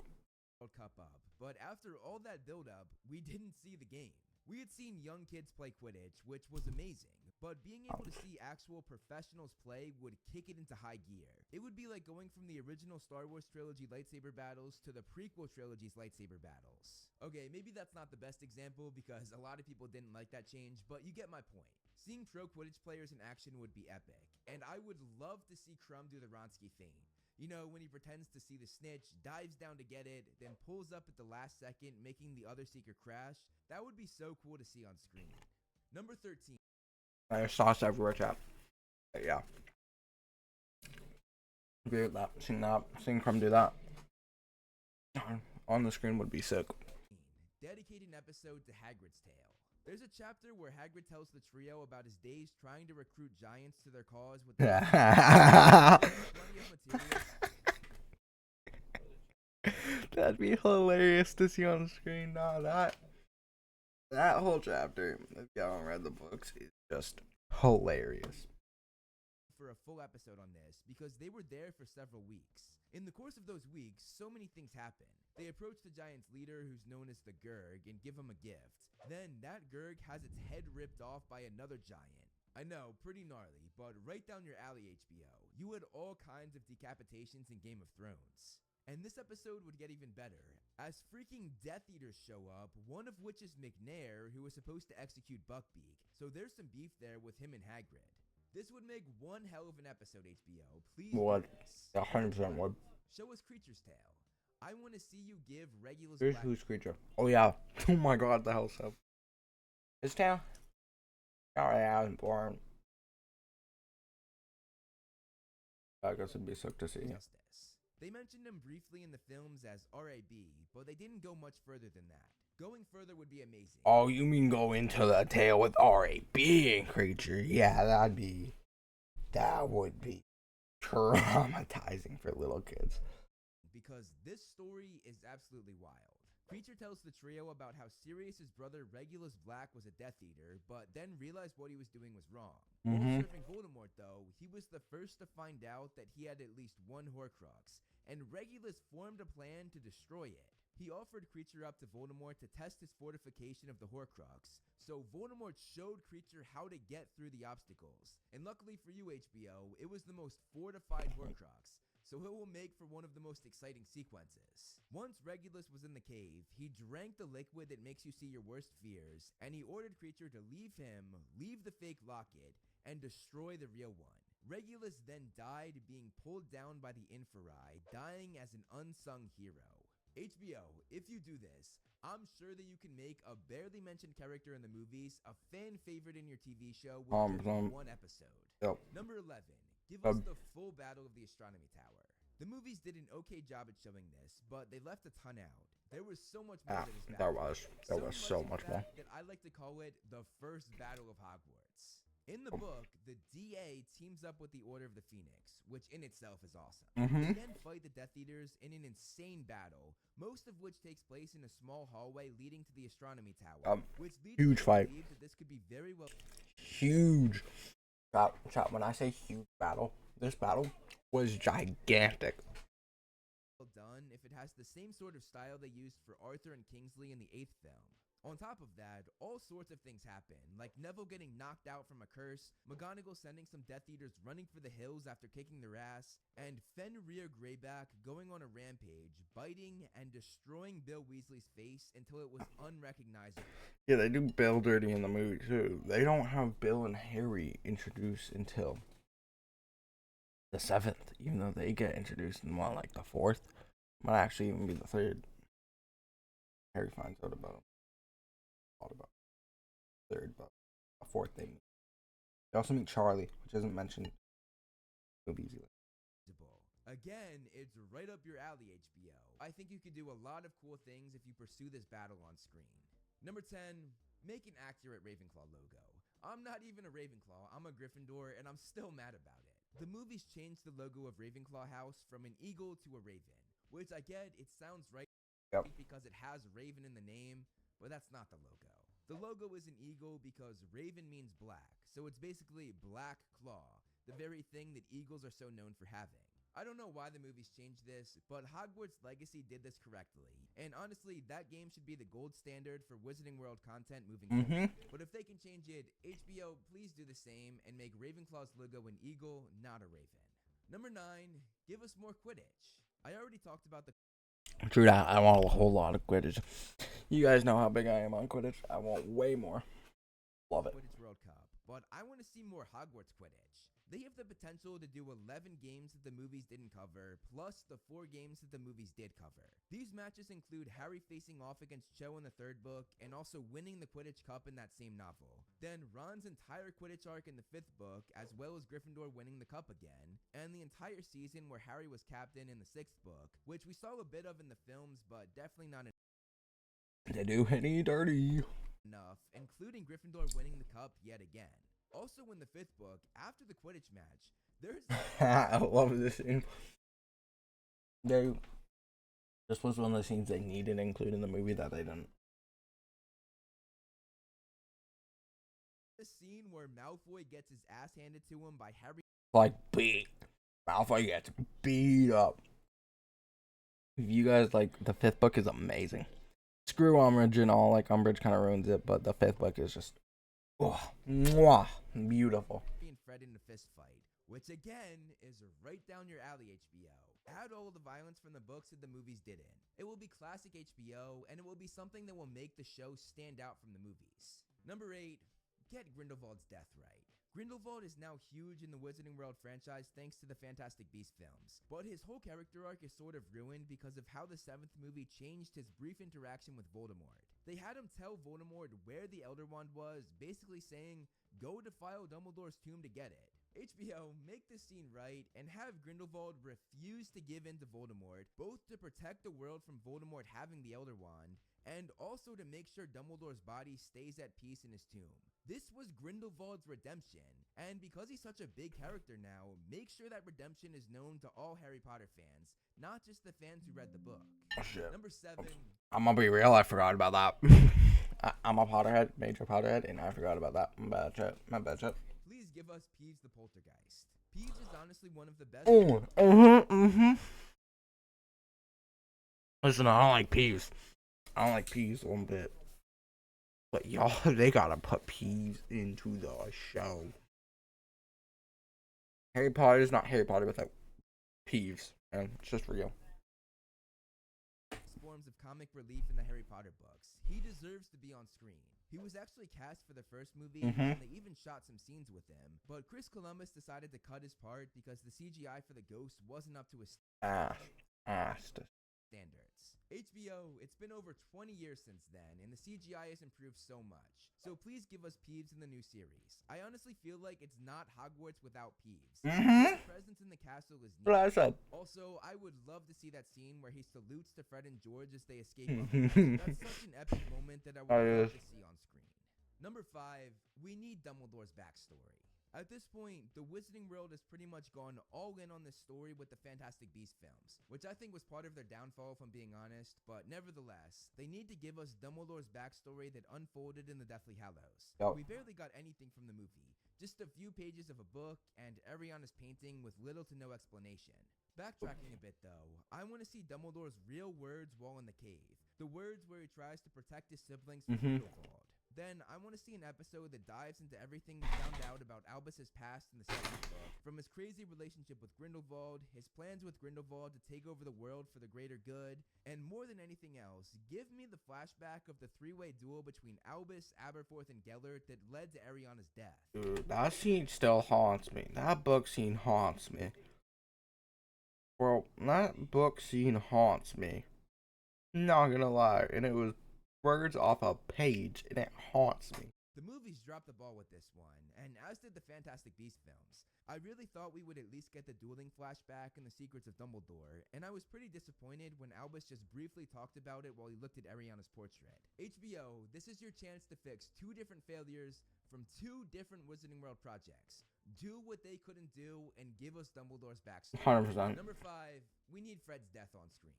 Cup up, but after all that build-up, we didn't see the game. We had seen young kids play Quidditch, which was amazing, but being able to see actual professionals play would kick it into high gear. It would be like going from the original Star Wars trilogy lightsaber battles to the prequel trilogy's lightsaber battles. Okay, maybe that's not the best example because a lot of people didn't like that change, but you get my point. Seeing pro Quidditch players in action would be epic, and I would love to see Crumb do the Ronsky feint. You know, when he pretends to see the snitch, dives down to get it, then pulls up at the last second, making the other seeker crash. That would be so cool to see on screen. Number 13. There's sauce everywhere, chat. But yeah. Agree with that. Seeing Crumb do that on the screen would be sick. Dedicate an episode to Hagrid's Tale. There's a chapter where Hagrid tells the trio about his days trying to recruit giants to their cause with plenty of materials. That'd be hilarious to see on screen. No, that whole chapter, if you haven't read the books, is just hilarious. For a full episode on this because they were there for several weeks. In the course of those weeks, so many things happen. They approach the giant's leader, who's known as the Gurg, and give him a gift. Then that Gurg has its head ripped off by another giant. I know, pretty gnarly, but right down your alley, HBO. You had all kinds of decapitations in Game of Thrones. And this episode would get even better, as freaking Death Eaters show up, one of which is McNair, who was supposed to execute Buckbeak, so there's some beef there with him and Hagrid. This would make one hell of an episode, HBO. Please Would. do this. 100% would. Show us Creature's Tale. I want to see you give Regulus Here's Black... who's creature. Oh yeah. Oh my god, the hell's up. His tail? Alright, I was born. I guess it'd be sick to see. Justice. They mentioned him briefly in the films as R.A.B., but they didn't go much further than that. Going further would be amazing. Oh, you mean go into the tail with R.A.B. and creature? Yeah, that would be traumatizing for little kids. Because this story is absolutely wild. Creature tells the trio about how Sirius's brother Regulus Black was a Death Eater, but then realized what he was doing was wrong. While serving Voldemort, though, he was the first to find out that he had at least one Horcrux, and Regulus formed a plan to destroy it. He offered Creature up to Voldemort to test his fortification of the Horcrux, so Voldemort showed Creature how to get through the obstacles. And luckily for you, HBO, it was the most fortified Horcrux, so it will make for one of the most exciting sequences. Once Regulus was in the cave, he drank the liquid that makes you see your worst fears, and he ordered Creature to leave him, leave the fake locket, and destroy the real one. Regulus then died being pulled down by the Inferi, dying as an unsung hero. HBO, if you do this, I'm sure that you can make a barely mentioned character in the movies a fan favorite in your TV show with just one episode. Yep. Number 11, give us the full battle of the Astronomy Tower. The movies did an okay job at showing this, but they left a ton out. There was so much more to this battle. There was so much more. That I like to call it the first battle of Hogwarts. In the book, the DA teams up with the Order of the Phoenix, which in itself is awesome. They then fight the Death Eaters in an insane battle, most of which takes place in a small hallway leading to the Astronomy Tower, which leads huge me to fight. believe that this could be very well... Huge. Chat, when I say huge battle, this battle was gigantic. Well done if it has the same sort of style they used for Arthur and Kingsley in the 8th film. On top of that, all sorts of things happen, like Neville getting knocked out from a curse, McGonagall sending some Death Eaters running for the hills after kicking their ass, and Fenrir Greyback going on a rampage, biting and destroying Bill Weasley's face until it was unrecognizable. Yeah, they do Bill dirty in the movie too. They don't have Bill and Harry introduced until the 7th, even though they get introduced in what, like the 4th? Might actually even be the 3rd. Harry finds out about him. Thought about 3rd, but the 4th they meet. They also meet Charlie, which isn't mentioned. It'll be easy. Again, it's right up your alley, HBO. I think you could do a lot of cool things if you pursue this battle on screen. Number 10, make an accurate Ravenclaw logo. I'm not even a Ravenclaw, I'm a Gryffindor, and I'm still mad about it. The movies changed the logo of Ravenclaw House from an eagle to a raven, which I get, it sounds right because it has raven in the name, but that's not the logo. The logo is an eagle because raven means black, so it's basically Black Claw, the very thing that eagles are so known for having. I don't know why the movies changed this, but Hogwarts Legacy did this correctly. And honestly, that game should be the gold standard for Wizarding World content moving forward. But if they can change it, HBO, please do the same and make Ravenclaw's logo an eagle, not a raven. Number 9, give us more Quidditch. I already talked about the True that. I want a whole lot of Quidditch. You guys know how big I am on Quidditch. I want way more. Love it. Quidditch World Cup, but I want to see more Hogwarts Quidditch. They have the potential to do 11 games that the movies didn't cover, plus the 4 games that the movies did cover. These matches include Harry facing off against Cho in the 3rd book, and also winning the Quidditch Cup in that same novel. Then Ron's entire Quidditch arc in the 5th book, as well as Gryffindor winning the cup again, and the entire season where Harry was captain in the 6th book, which we saw a bit of in the films, but definitely not They do Henny dirty enough, including Gryffindor winning the cup yet again. Also in the 5th book, after the Quidditch match, there's I love this scene. This was one of the scenes they needed to include in the movie that they didn't. the scene where Malfoy gets his ass handed to him by Harry. Like, beat. Malfoy gets beat up. If you guys like, the 5th book is amazing. Screw Umbridge and all, like, Umbridge kind of ruins it, but the 5th book is just, oh, mwah, beautiful. And Fred in a fist fight, which again is right down your alley, HBO. Add all the violence from the books that the movies didn't. It will be classic HBO, and it will be something that will make the show stand out from the movies. Number 8, get Grindelwald's death right. Grindelwald is now huge in the Wizarding World franchise thanks to the Fantastic Beasts films, but his whole character arc is sort of ruined because of how the 7th movie changed his brief interaction with Voldemort. They had him tell Voldemort where the Elder Wand was, basically saying, go defile Dumbledore's tomb to get it. HBO, make this scene right, and have Grindelwald refuse to give in to Voldemort, both to protect the world from Voldemort having the Elder Wand, and also to make sure Dumbledore's body stays at peace in his tomb. This was Grindelwald's redemption, and because he's such a big character now, make sure that redemption is known to all Harry Potter fans, not just the fans who read the book. Shit. Number 7. I'm gonna be real, I forgot about that. I'm a Potterhead, major Potterhead, and I forgot about that. My bad shit. Please give us Peeves the Poltergeist. Peeves is honestly one of the best. Listen, I don't like Peeves. I don't like Peeves one bit. But y'all, they gotta put Peeves into the show. Harry Potter is not Harry Potter without Peeves, and it's just real. Forms of comic relief in the Harry Potter books. He deserves to be on screen. He was actually cast for the first movie, and they even shot some scenes with him. But Chris Columbus decided to cut his part because the CGI for the ghost wasn't up to his standards. HBO, it's been over 20 years since then, and the CGI has improved so much. So please give us Peeves in the new series. I honestly feel like it's not Hogwarts without Peeves. His presence in the castle is neat. Also, I would love to see that scene where he salutes to Fred and George as they escape. That's such an epic moment that I would love to see on screen. Number 5, we need Dumbledore's backstory. At this point, the Wizarding World has pretty much gone all in on this story with the Fantastic Beasts films, which I think was part of their downfall if I'm being honest, but nevertheless, they need to give us Dumbledore's backstory that unfolded in the Deathly Hallows. We barely got anything from the movie. Just a few pages of a book and Ariana's painting with little to no explanation. Backtracking a bit though, I want to see Dumbledore's real words while in the cave. The words where he tries to protect his siblings from Grindelwald. Then I want to see an episode that dives into everything we found out about Albus's past in the second book, from his crazy relationship with Grindelwald, his plans with Grindelwald to take over the world for the greater good, and more than anything else, give me the flashback of the three-way duel between Albus, Aberforth, and Gellert that led to Ariana's death. Dude, that scene still haunts me. That book scene haunts me. Bro, that book scene haunts me. Not gonna lie, and it was words off a page, and it haunts me. The movies dropped the ball with this one, and as did the Fantastic Beasts films. I really thought we would at least get the dueling flashback and the secrets of Dumbledore, and I was pretty disappointed when Albus just briefly talked about it while he looked at Ariana's portrait. HBO, this is your chance to fix two different failures from two different Wizarding World projects. Do what they couldn't do and give us Dumbledore's backstory. 100%. Number 5, we need Fred's death on screen.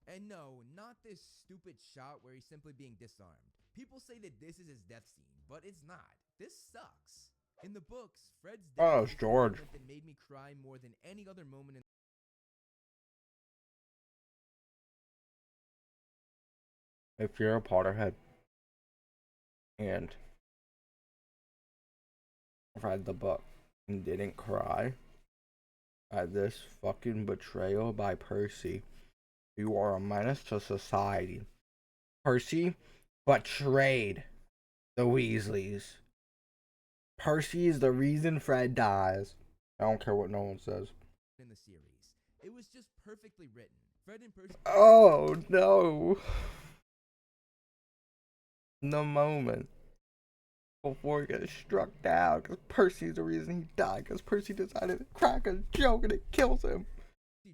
And no, not this stupid shot where he's simply being disarmed. People say that this is his death scene, but it's not. This sucks. In the books, Fred's death Oh, is the George. moment that made me cry more than any other moment in If you're a Potterhead and read the book and didn't cry at this fucking betrayal by Percy, you are a menace to society. Percy betrayed the Weasleys. Percy is the reason Fred dies. I don't care what no one says. the series. It was just perfectly written. Fred and Percy. Oh no. The moment before he gets struck down, because Percy's the reason he died, because Percy decided to crack a joke and it kills him.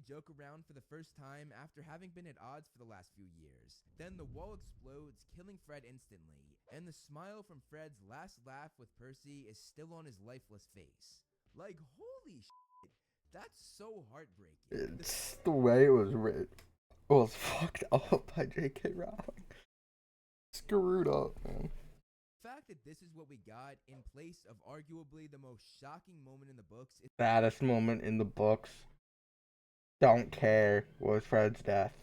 Joke around for the first time after having been at odds for the last few years. Then the wall explodes, killing Fred instantly, and the smile from Fred's last laugh with Percy is still on his lifeless face. Like, holy shit, that's so heartbreaking. It's the way it was written. It was fucked up by J.K. Rowling. Screwed up, man. The fact that this is what we got in place of arguably the most shocking moment in the books is Saddest moment in the books. Don't care was Fred's death.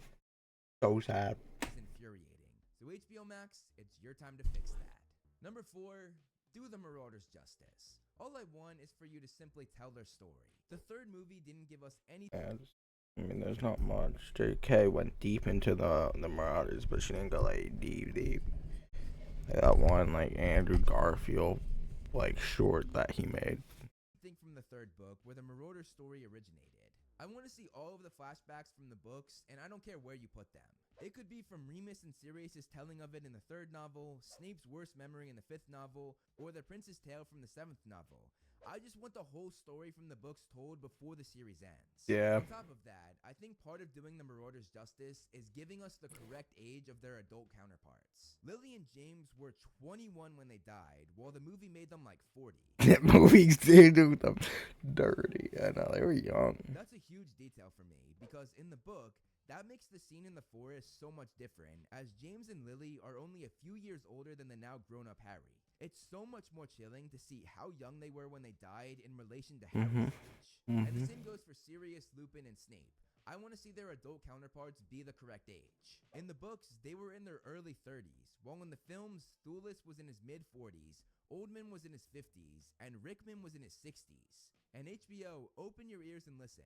So sad. infuriating. So HBO Max, it's your time to fix that. Number 4, do the Marauders justice. All I want is for you to simply tell their story. The third movie didn't give us any. I mean, there's not much. J.K. went deep into the Marauders, but she didn't go like deep. That one, like Andrew Garfield, like short that he made. Thing from the third book where the Marauder story originated. I want to see all of the flashbacks from the books, and I don't care where you put them. It could be from Remus and Sirius's telling of it in the third novel, Snape's worst memory in the fifth novel, or the Prince's Tale from the seventh novel. I just want the whole story from the books told before the series ends. Yeah. On top of that, I think part of doing the Marauders justice is giving us the correct age of their adult counterparts. Lily and James were 21 when they died, while the movie made them like 40. That movies did do them dirty. I know, they were young. That's a huge detail for me, because in the book, that makes the scene in the forest so much different, as James and Lily are only a few years older than the now grown-up Harry. It's so much more chilling to see how young they were when they died in relation to Harry's age. And the same goes for Sirius, Lupin, and Snape. I want to see their adult counterparts be the correct age. In the books, they were in their early 30s, while in the films, Thulis was in his mid-40s, Oldman was in his 50s, and Rickman was in his 60s. And HBO, open your ears and listen.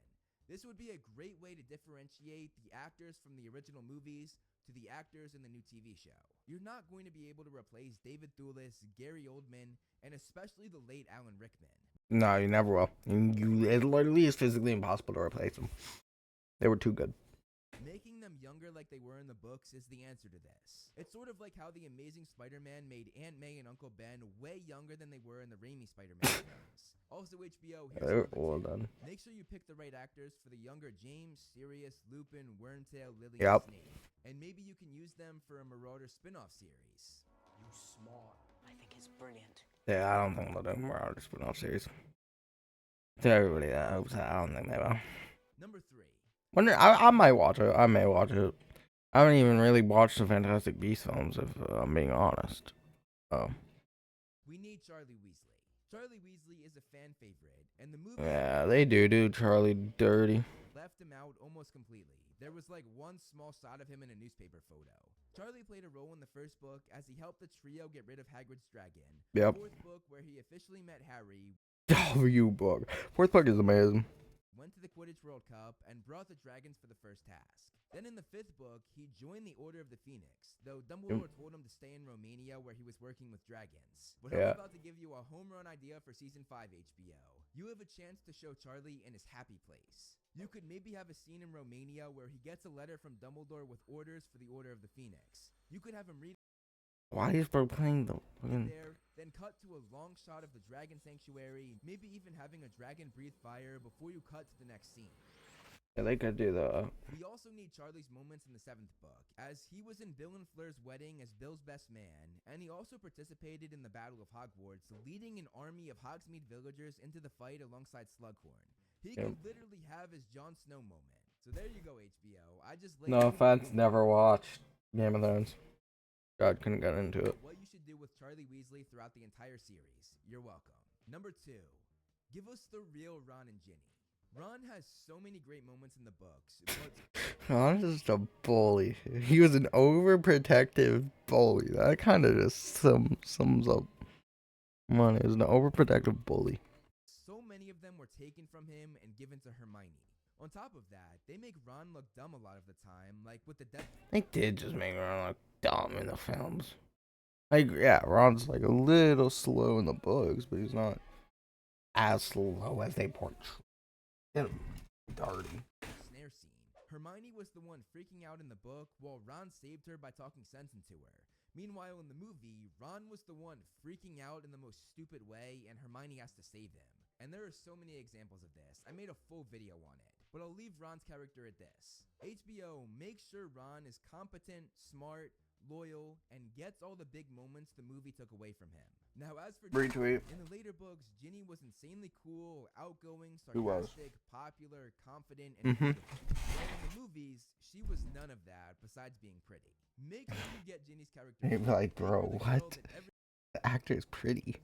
This would be a great way to differentiate the actors from the original movies to the actors in the new TV show. You're not going to be able to replace David Thewlis, Gary Oldman, and especially the late Alan Rickman. No, you never will. It literally is physically impossible to replace them. They were too good. Making them younger like they were in the books is the answer to this. It's sort of like how the Amazing Spider-Man made Aunt May and Uncle Ben way younger than they were in the Raimi Spider-Man films. Also, HBO, They're all done. make sure you pick the right actors for the younger James, Sirius, Lupin, Wormtail, Lily, Yep. and Snape. And maybe you can use them for a Marauder spin-off series. You smart. I think it's brilliant. Yeah, I don't think they'll do more out of the spin-off series. To everybody that hopes that, I don't think they will. Number 3. I might watch it. I may watch it. I haven't even really watched the Fantastic Beasts films, if I'm being honest. Oh. We need Charlie Weasley. Charlie Weasley is a fan favorite, and the movie Yeah, they do Charlie dirty. left him out almost completely. There was like one small shot of him in a newspaper photo. Charlie played a role in the first book as he helped the trio get rid of Hagrid's dragon. Yep. Fourth book, where he officially met Harry, W book. Fourth book is amazing. went to the Quidditch World Cup, and brought the dragons for the first task. Then in the fifth book, he joined the Order of the Phoenix, though Dumbledore told him to stay in Romania where he was working with dragons. But Yeah. I'm about to give you a home run idea for Season 5 HBO. You have a chance to show Charlie in his happy place. You could maybe have a scene in Romania where he gets a letter from Dumbledore with orders for the Order of the Phoenix. You could have him read Why is bro playing the fucking... there, then cut to a long shot of the Dragon Sanctuary, maybe even having a dragon breathe fire before you cut to the next scene. Yeah, they could do the... We also need Charlie's moments in the seventh book, as he was in Bill and Fleur's wedding as Bill's best man, and he also participated in the Battle of Hogwarts, leading an army of Hogsmeade villagers into the fight alongside Slughorn. He could literally have his Jon Snow moment. So there you go, HBO. I just laid No out offense, never watched Game of Thrones. God, couldn't get into it. what you should do with Charlie Weasley throughout the entire series. You're welcome. Number 2, give us the real Ron and Ginny. Ron has so many great moments in the books, but Ron is just a bully. He was an overprotective bully. That kind of just sums up Ron is an overprotective bully. so many of them were taken from him and given to Hermione. On top of that, they make Ron look dumb a lot of the time, like with the death. They did just make Ron look dumb in the films. Like, yeah, Ron's like a little slow in the books, but he's not as slow as they portray him. Dirty. Snare scene. Hermione was the one freaking out in the book, while Ron saved her by talking sense into her. Meanwhile, in the movie, Ron was the one freaking out in the most stupid way, and Hermione has to save him. And there are so many examples of this. I made a full video on it, but I'll leave Ron's character at this. HBO, make sure Ron is competent, smart, loyal, and gets all the big moments the movie took away from him. Now, as for Retweet. in the later books, Ginny was insanely cool, outgoing, Who was? sarcastic, popular, confident, and Mhm. beautiful. While in the movies, she was none of that besides being pretty. Make sure you get Ginny's character. You'd be right. like, Make her bro, the girl what? that every The actor is pretty.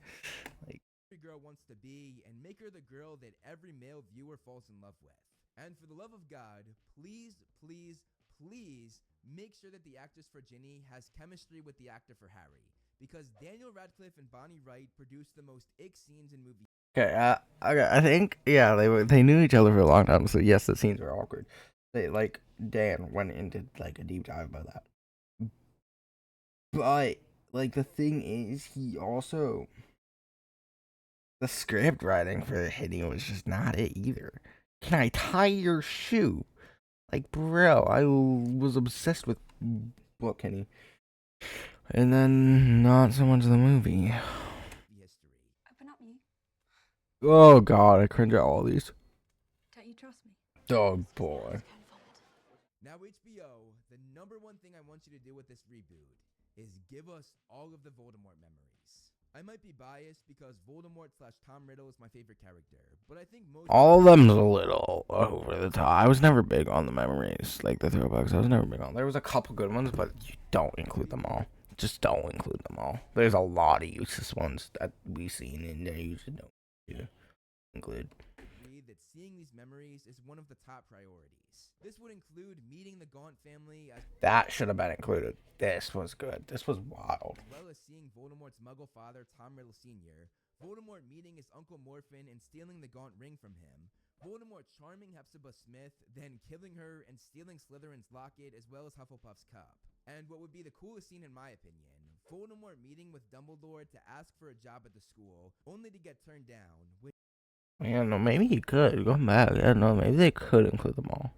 Like, girl wants to be, and make her the girl that every male viewer falls in love with. And for the love of God, please, please, please make sure that the actress for Ginny has chemistry with the actor for Harry, because Daniel Radcliffe and Bonnie Wright produced the most ick scenes in movies. okay, I think yeah, they knew each other for a long time, so yes, the scenes were awkward. They like Dan went into like a deep dive about that, but like the thing is, he also the script writing for the hitting was just not it either. Can I tie your shoe? Like, bro, I was obsessed with book Kenny, and then not so much the movie. History. Open up, you. Oh God, I cringe at all these. Don't you trust me? Oh boy. Now, HBO, the number one thing I want you to do with this reboot is give us all of the Voldemort memories. I might be biased because Voldemort/Tom Riddle is my favorite character, but I think most All of them's a little over the top. I was never big on the memories, like the throwbacks. I was never big on. There was a couple good ones, but you don't include them all. Just don't include them all. There's a lot of useless ones that we've seen, and they usually don't include. agree that seeing these memories is one of the top priorities. This would include meeting the Gaunt family as That should have been included. This was good. This was wild. well as seeing Voldemort's Muggle father, Tom Riddle Sr., Voldemort meeting his Uncle Morphin and stealing the Gaunt ring from him, Voldemort charming Hepzibah Smith, then killing her and stealing Slytherin's locket as well as Hufflepuff's cup. And what would be the coolest scene in my opinion, Voldemort meeting with Dumbledore to ask for a job at the school, only to get turned down, which Yeah, no, maybe he could go back. Yeah, no, maybe they could include them all.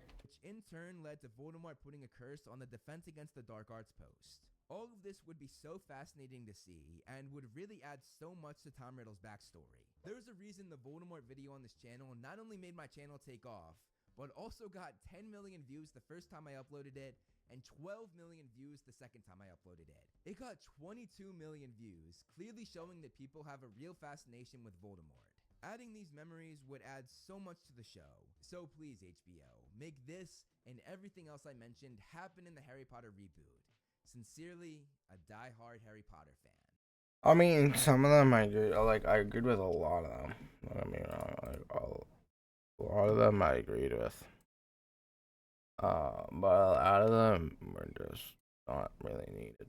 in turn led to Voldemort putting a curse on the Defense Against the Dark Arts post. All of this would be so fascinating to see, and would really add so much to Tom Riddle's backstory. There's a reason the Voldemort video on this channel not only made my channel take off, but also got 10 million views the first time I uploaded it, and 12 million views the second time I uploaded it. It got 22 million views, clearly showing that people have a real fascination with Voldemort. Adding these memories would add so much to the show. So please, HBO, make this and everything else I mentioned happen in the Harry Potter reboot. Sincerely, a die-hard Harry Potter fan. I mean, some of them I agree. I agreed with a lot of them. I mean, a lot of them I agreed with. But a lot of them were just not really needed.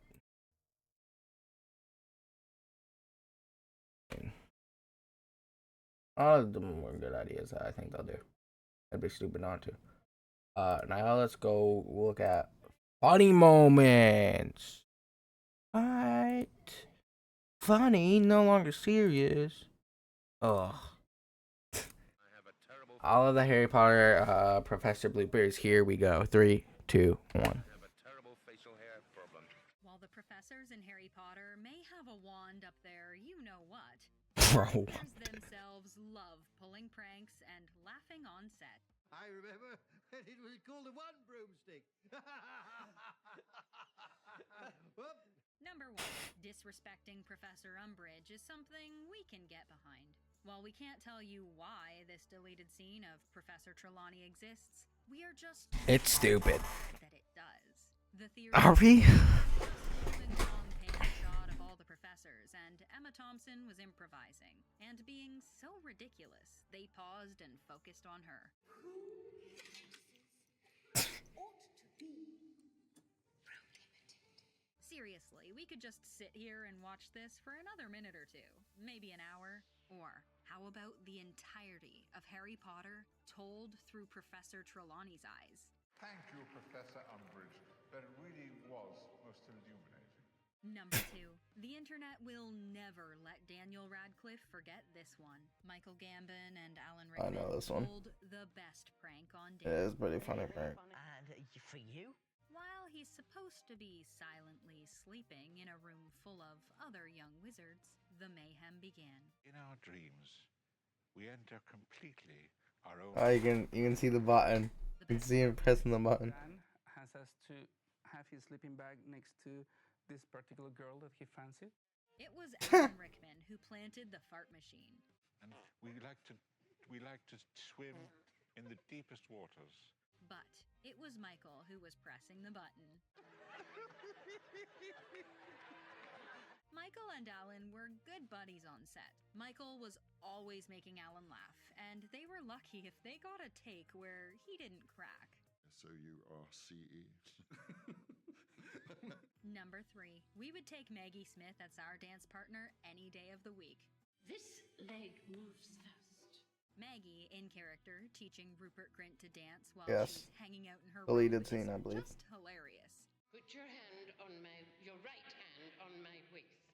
I mean, a lot of them were good ideas that I think they'll do. I'd be stupid not to. Now let's go look at funny moments. What? Funny, no longer serious. Ugh. All of the Harry Potter Professor bloopers. Here we go. 3, 2, 1. While the professors in Harry Potter may have a wand up there, you know what? Bro. Characters themselves love pulling pranks and laughing on set. I remember when it was called a one broomstick. Number 1, disrespecting Professor Umbridge is something we can get behind. While we can't tell you why this deleted scene of Professor Trelawney exists, we are just It's stupid. that it does. The theory Are we? long pan shot of all the professors, and Emma Thompson was improvising and being so ridiculous they paused and focused on her. Seriously, we could just sit here and watch this for another minute or two, maybe an hour. Or how about the entirety of Harry Potter told through Professor Trelawney's eyes? Thank you, Professor Umbridge. That really was most illuminating. Number 2, the internet will never let Daniel Radcliffe forget this one. Michael Gambon and Alan I Rickman know this one. pulled the best prank on It Daniel. is pretty funny, right? And for you? While he's supposed to be silently sleeping in a room full of other young wizards, the mayhem began. In our dreams, we enter completely our own. You can see the button. You can see him pressing the button. Dan has asked to have his sleeping bag next to this particular girl that he fancied. It was Alan Rickman who planted the fart machine. And we like to swim in the deepest waters. But it was Michael who was pressing the button. Michael and Alan were good buddies on set. Michael was always making Alan laugh, and they were lucky if they got a take where he didn't crack. So you are CE. Number 3, we would take Maggie Smith as our dance partner any day of the week. This leg moves fast. Maggie, in character, teaching Rupert Grint to dance while Yes. she's hanging out in her Deleted room scene, is I believe. just hilarious. Put your right hand on my waist.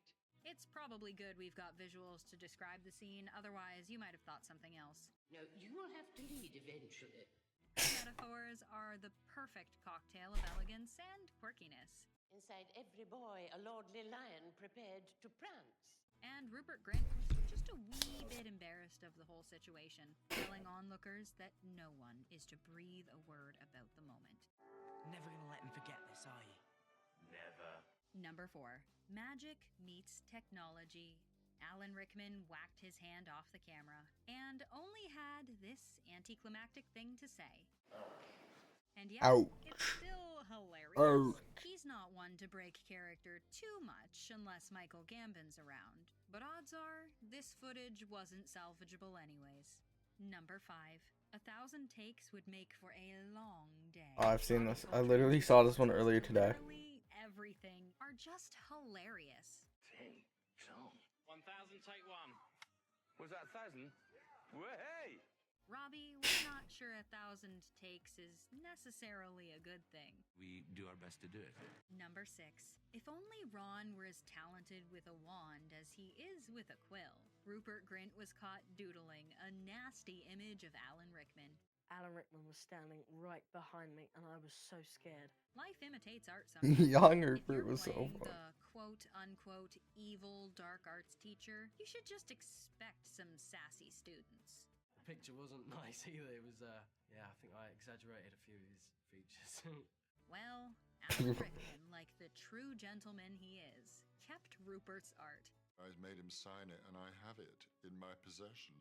It's probably good we've got visuals to describe the scene, otherwise you might have thought something else. No, you will have to lead eventually. Metaphors are the perfect cocktail of elegance and quirkiness. Inside every boy, a lordly lion prepared to prance. And Rupert Grint was just a wee bit embarrassed of the whole situation, telling onlookers that no one is to breathe a word about the moment. Never gonna let him forget this, are you? Never. Number 4, magic meets technology. Alan Rickman whacked his hand off the camera and only had this anticlimactic thing to say. And yet, it's still hilarious. He's not one to break character too much unless Michael Gambon's around. But odds are, this footage wasn't salvageable anyways. Number 5, 1,000 takes would make for a long day. Oh, I've seen this. I literally saw this one earlier today. Literally everything are just hilarious. Dang, Tom. 1,000, take 1. Was that 1,000? Way! Robbie, we're not sure 1,000 takes is necessarily a good thing. We do our best to do it. Number 6, if only Ron were as talented with a wand as he is with a quill. Rupert Grint was caught doodling a nasty image of Alan Rickman. Alan Rickman was standing right behind me, and I was so scared. Life imitates art sometimes. Young If Rupert you're was so playing fun. the quote-unquote evil dark arts teacher, you should just expect some sassy students. The picture wasn't nice either. It was, yeah, I think I exaggerated a few of his features. Well, Alan Rickman, like the true gentleman he is, kept Rupert's art. I made him sign it, and I have it in my possession.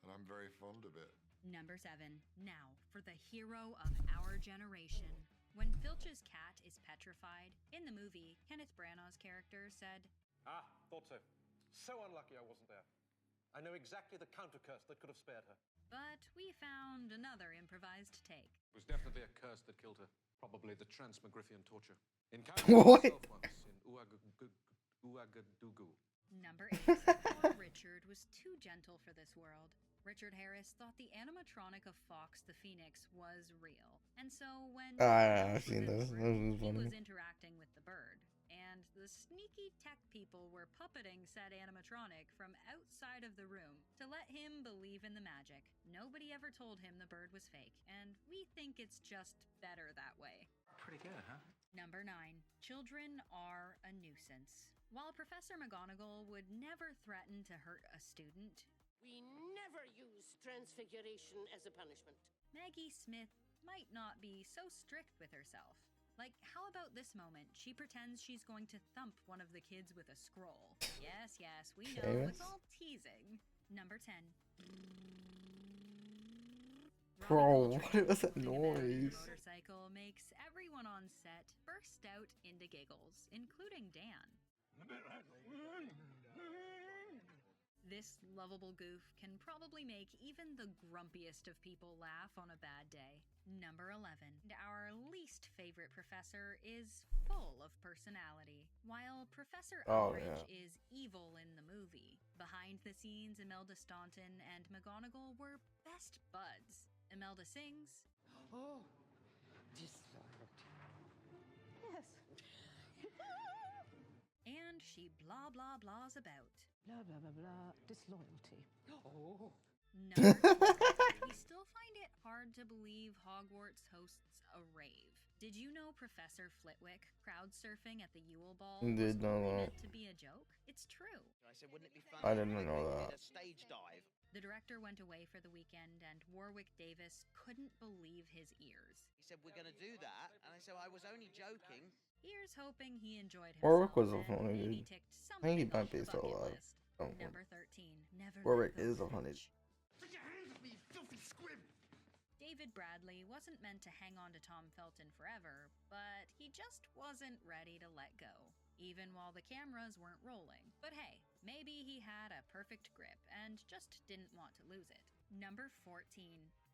And I'm very fond of it. Number 7, now for the hero of our generation. When Filch's cat is petrified, in the movie, Kenneth Branagh's character said, Ah, thought so. So unlucky I wasn't there. I know exactly the counter curse that could have spared her. But we found another improvised take. It was definitely a curse that killed her. Probably the transmogrifian torture. What? Myself once in Ouagadougou. Number 8. Poor Richard was too gentle for this world. Richard Harris thought the animatronic of Fox the Phoenix was real. And so when I've seen this. This is he funny. was interacting with the bird, and the sneaky tech people were puppeting said animatronic from outside of the room to let him believe in the magic. Nobody ever told him the bird was fake, and we think it's just better that way. Pretty good, huh? Number 9. Children are a nuisance. While Professor McGonagall would never threaten to hurt a student, We never use transfiguration as a punishment. Maggie Smith might not be so strict with herself. Like, how about this moment? She pretends she's going to thump one of the kids with a scroll. Yes, we know it's all teasing. Number 10. Bro, what was that noise? Motorcycle makes everyone on set burst out into giggles, including Dan. This lovable goof can probably make even the grumpiest of people laugh on a bad day. Number 11. Our least favorite professor is full of personality. While Professor Umbridge is evil in the movie, behind the scenes Imelda Staunton and McGonagall were best buds. Imelda sings, Oh, disloyalty. Yes. and she blah blah blahs about. Blah, blah, blah, blah. Disloyalty. Oh. Number 12. We still find it hard to believe Hogwarts hosts a rave. Did you know Professor Flitwick crowd surfing at the Yule Ball was Did know only that. meant to be a joke? It's true. I said, wouldn't it be fun? I didn't know Did that. a stage dive. The director went away for the weekend, and Warwick Davis couldn't believe his ears. He said, we're going to do that. And I said, I was only joking. Here's hoping he enjoyed himself. Warwick was a and funny maybe dude. ticked I think he something might be off the still bucket alive. list. Don't Number 13. Never Warwick let go is a funny. Fudge. Take your hands off me, you filthy squib! David Bradley wasn't meant to hang on to Tom Felton forever, but he just wasn't ready to let go, even while the cameras weren't rolling. But hey, maybe he had a perfect grip and just didn't want to lose it. Number 14.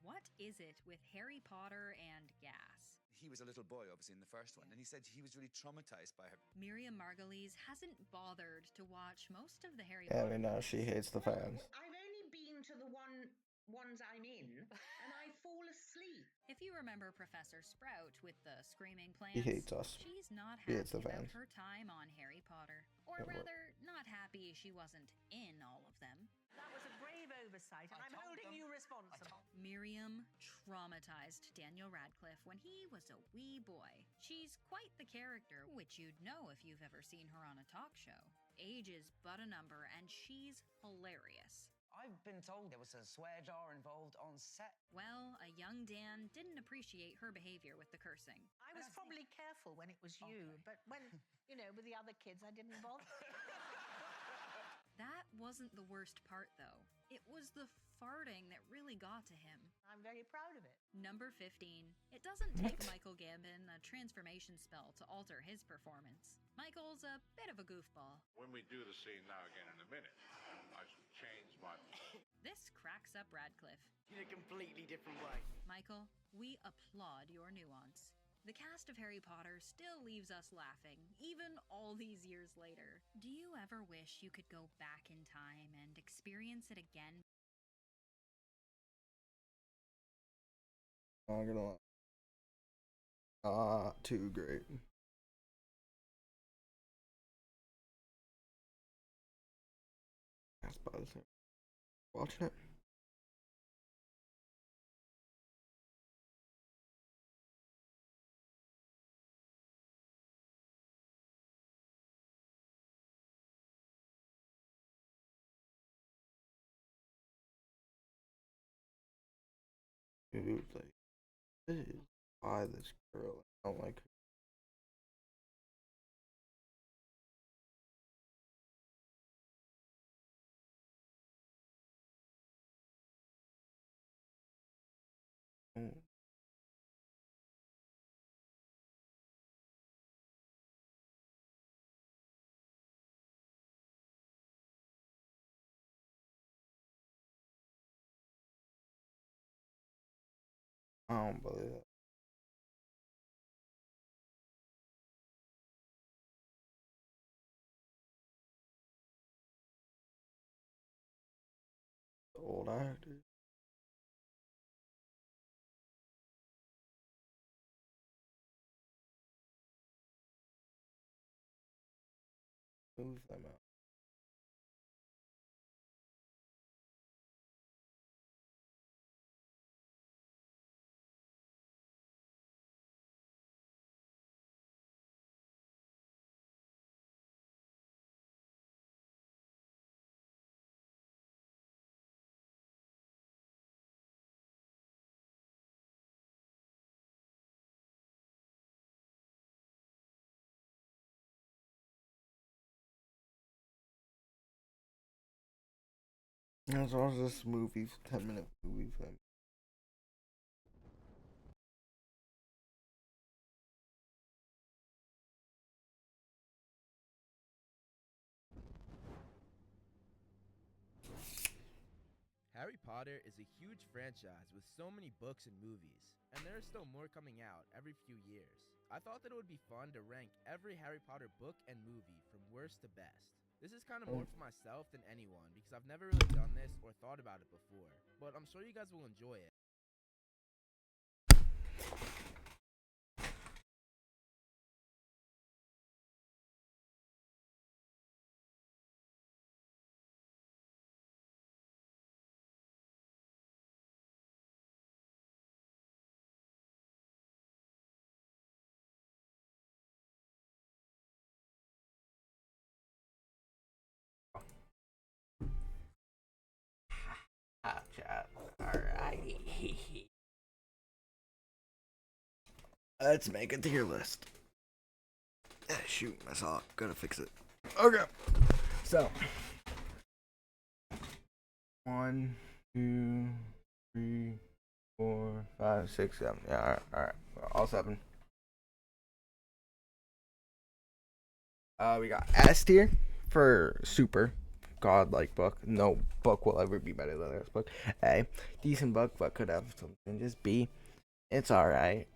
What is it with Harry Potter and gas? He was a little boy, obviously, in the first one, and he said he was really traumatized by her. Miriam Margolyes hasn't bothered to watch most of the Harry Yeah, I Potter mean, now she hates the fans. I've only been to the ones I'm in, and I fall asleep. If you remember Professor Sprout with the screaming plants, He hates us. she's not He happy hates the about fans. her time on Harry Potter. Or Yeah, what? rather, not happy she wasn't in all of them. That was a grave oversight, and I'm holding you responsible. Miriam traumatized Daniel Radcliffe when he was a wee boy. She's quite the character, which you'd know if you've ever seen her on a talk show. Age is but a number, and she's hilarious. I've been told there was a swear jar involved on set. Well, a young Dan didn't appreciate her behavior with the cursing. I was probably careful when it was you, but when, with the other kids, I didn't bother. That wasn't the worst part, though. It was the farting that really got to him. I'm very proud of it. Number 15. It doesn't take Michael Gambon a transformation spell to alter his performance. Michael's a bit of a goofball. When we do the scene now again in a minute, I shall change my... This cracks up Radcliffe. In a completely different way. Michael, we applaud your nuance. The cast of Harry Potter still leaves us laughing, even all these years later. Do you ever wish you could go back in time and experience it again? Not gonna lie. Too great. That's about it. Watching it. Dude, like, this is why this girl. I don't like her. Mm. I don't believe it. The old actor. Move them out. As long as this movie, 10-minute movie film. Harry Potter is a huge franchise with so many books and movies, and there are still more coming out every few years. I thought that it would be fun to rank every Harry Potter book and movie from worst to best. This is kind of more for myself than anyone because I've never really done this or thought about it before, but I'm sure you guys will enjoy it. Ah, chat. Alright. Let's make a tier list. Shoot, I saw it. Gotta fix it. Okay. So. 1, 2, 3, 4, 5, 6, 7. Yeah, alright. All 7. We got S tier for super godlike book. No book will ever be better than this book. A, decent book, but could have something. Just B, it's alright.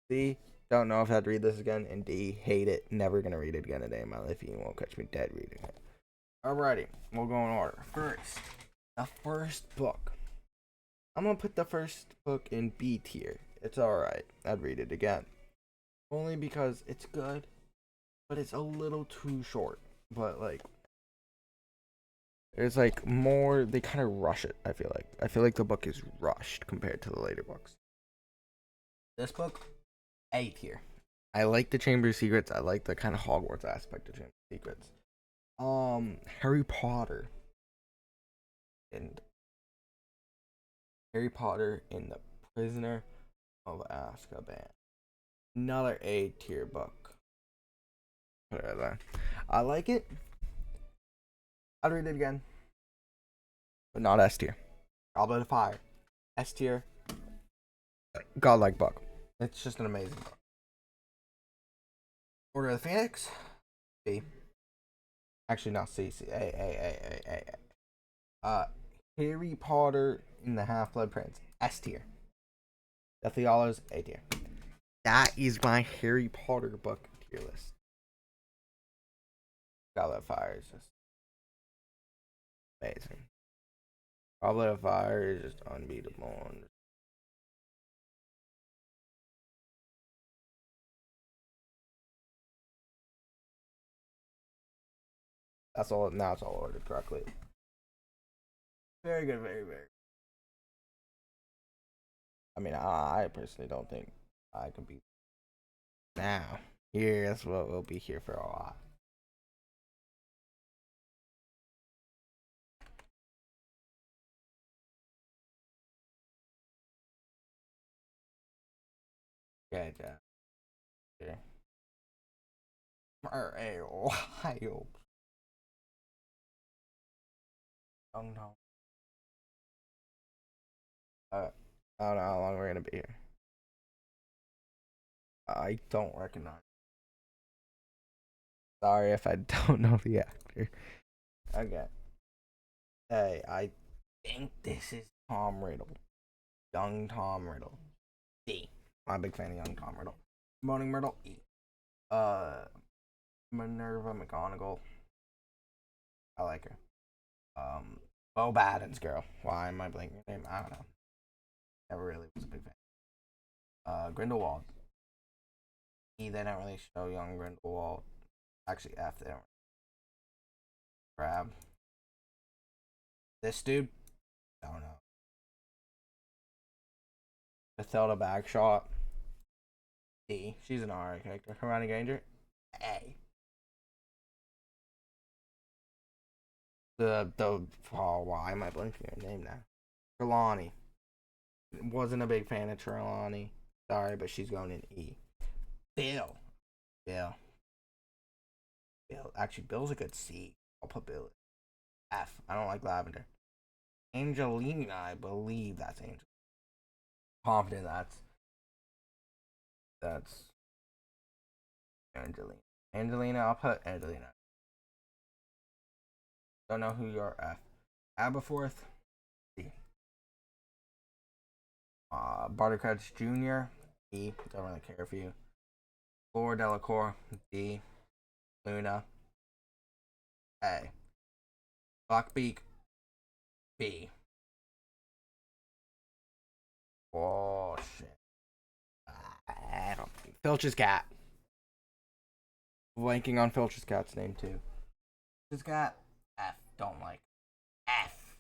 C, don't know if I'd read this again. And D, hate it. Never gonna read it again a day in my life. You won't catch me dead reading it. Alrighty, we'll go in order. First, the first book. I'm gonna put the first book in B tier. It's alright. I'd read it again. Only because it's good, but it's a little too short. But like, there's like more. They kind of rush it. I feel like the book is rushed compared to the later books. This book, A tier. I like the Chamber of Secrets. I like the kind of Hogwarts aspect of Chamber of Secrets. Harry Potter and the Prisoner of Azkaban. Another A tier book. Put it there. I like it. I'd read it again, but not S tier. Goblet of Fire, S tier. Godlike book. It's just an amazing book. Order of the Phoenix, B. Actually, not C. C. A. Harry Potter and the Half-Blood Prince, S tier. Deathly Hallows, A tier. That is my Harry Potter book tier list. Goblet of Fire is just amazing. Goblet of Fire is just unbeatable. That's all. Now it's all ordered correctly. Very good. Very, very. I mean, I personally don't think I can beat. Now, here's what we'll be here for a while. Yeah, yeah. Okay. A wild. Don't know. I don't know how long we're gonna be here. I don't recognize. Sorry if I don't know the actor. Okay. Hey, I think this is Tom Riddle. Young Tom Riddle. D. I'm a big fan of young Tom Riddle. Moaning Myrtle, E. Minerva McGonagall. I like her. Bo Baden's girl. Why am I blanking her name? I don't know. Never really was a big fan. Grindelwald. E, they don't really show young Grindelwald. Actually, F, they don't. Crab. This dude? I don't know. Mathilda Bagshot. D. She's an alright character. Hermione Granger. A. Why am I blanking her name now? Trelawney. Wasn't a big fan of Trelawney. Sorry, but she's going in E. Bill. Bill. Actually, Bill's a good C. I'll put Bill. F. I don't like Lavender. Angelina, I believe that's Angel. Confident that's Angelina. Angelina, I'll put Angelina. Don't know who you're. F. Aberforth. D. Bartycrouch Jr. D. Don't really care for you. Laura Delacour. D. Luna. A. Buckbeak. B. Oh shit. I don't think. Filch's cat. Blanking on Filch's cat's name too. Filch's cat. F. Don't like. F.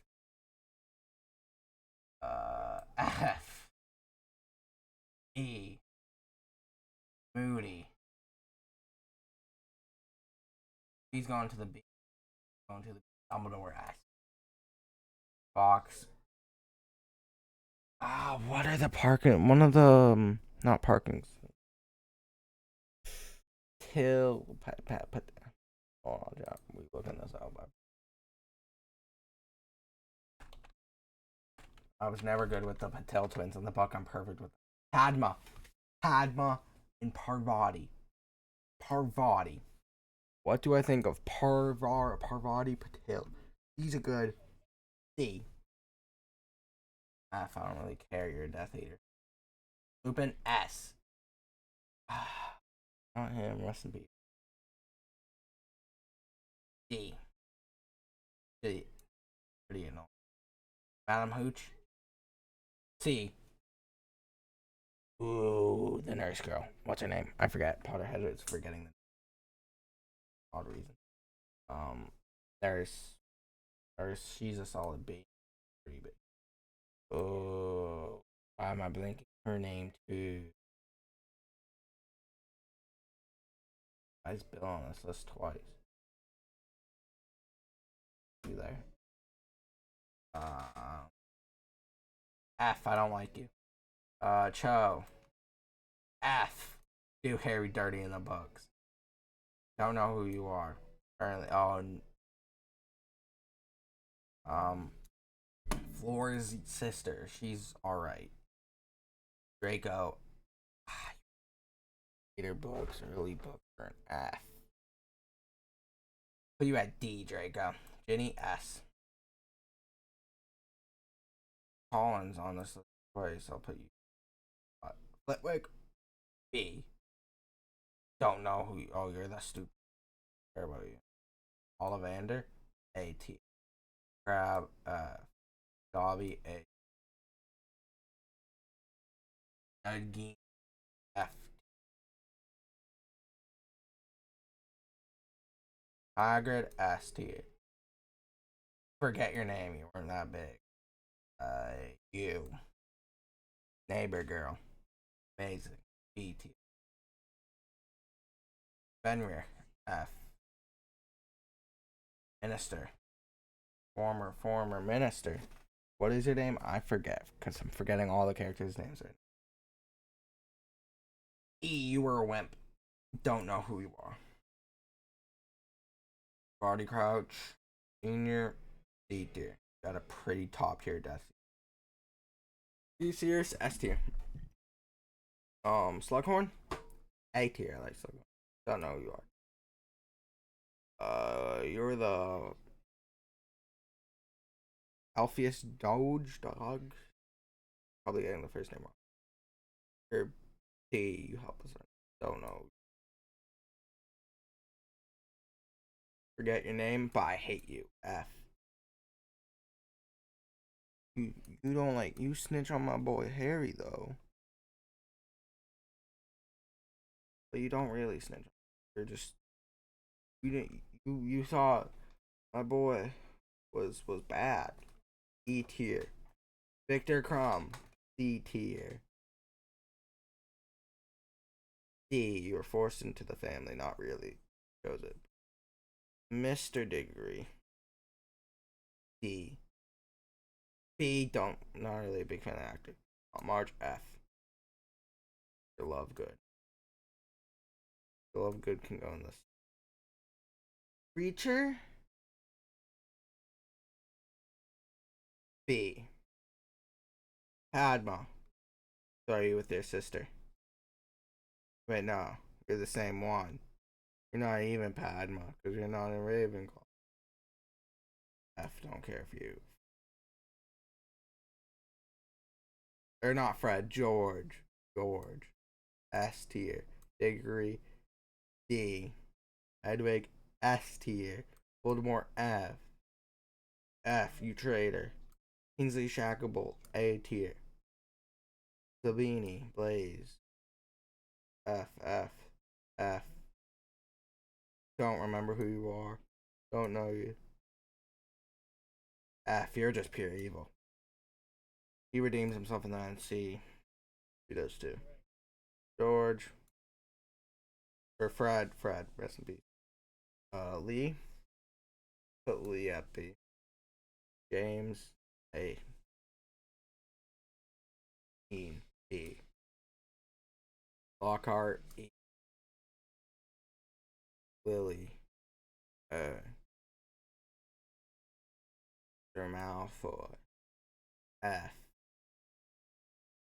F. E. Moody. He's going to the B. Going to the Dumbledore ass. Fox. What are the parking? One of the not parkings. Pat. Oh, yeah, we looking this up. I was never good with the Patel twins in the book. I'm perfect with Padma, and Parvati. What do I think of Parvati Patel? He's a good C. F. I don't really care. You're a Death Eater. Lupin S. Not him. Rest in peace. D. D. Pretty annoying. Madam Hooch. C. Ooh, the nurse girl. What's her name? I forget. Potterhead is forgetting the odd reason. There's she's a solid B. Pretty big. Oh, why am I blinking her name too? Why is Bill on this list twice? You there? F. I don't like you. Cho. F. Do Harry dirty in the books. Don't know who you are. Apparently, Flora's sister. She's alright. Draco. Reader books, early book for an F. Put you at D, Draco. Ginny S. Collins on this place. I'll put you. Flitwick B. Don't know who you. Oh, you're the stupid. Care about you. Ollivander A. T. Crab Dobby A. Nagini F. Hagrid S tier. Forget your name, you weren't that big. You. Neighbor girl. Amazing. B tier. Fenrir F. Minister. Former minister. What is your name? I forget, because I'm forgetting all the characters' names right now. E, you were a wimp. Don't know who you are. Barty Crouch, Senior, D tier. Got a pretty top tier death. D tier, S tier. Slughorn, A tier. I like Slughorn. Don't know who you are. You're the Alpheus Dog. Probably getting the first name wrong. Or D, you help us. Don't know. Forget your name, but I hate you. F. You don't like, you snitch on my boy Harry though. But you don't really snitch. You're just, you didn't, you thought my boy was bad. E tier. Victor Crumb, C tier. D, you were forced into the family, not really. Chose it. Mr. Diggory, D. B, not really a big fan of acting. Marge, F. Your love good. Your love good can go in this. Reacher, B. Padma, sorry, you with your sister. Wait, no, you're the same one. You're not even Padma, because you're not in Ravenclaw. F, don't care for you. Or not Fred, George. S tier. Diggory, D. Hedwig, S tier. Voldemort, F. F, you traitor. Kingsley Shacklebolt, A tier. Sabini, Blaze. F. Don't remember who you are. Don't know you. F, you're just pure evil. He redeems himself in the end. C. He does too. George. Or Fred, rest in peace. Lee. Put Lee at B. James, A. E. E. Lockhart, E. Lily, Malfoy, F.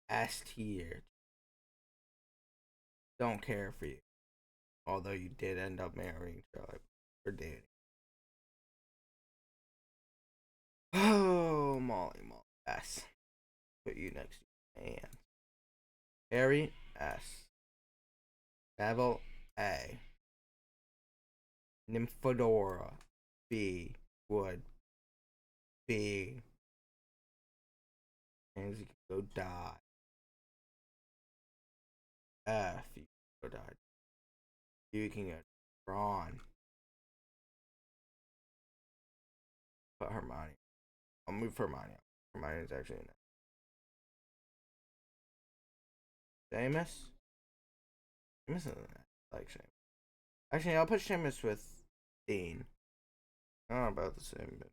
S tier. Don't care for you. Although you did end up marrying Charlie or dating. Oh, Molly, S. Put you next to Anne. Harry, S. Neville, A. Nymphadora, B. Wood, B. And you can go die. F. You can go die. You can go Ron. Put Hermione. I'll move Hermione. Hermione's actually in it. Seamus? Seamus isn't like Seamus. Actually, I'll put Seamus with Dean. Oh, about the same, but.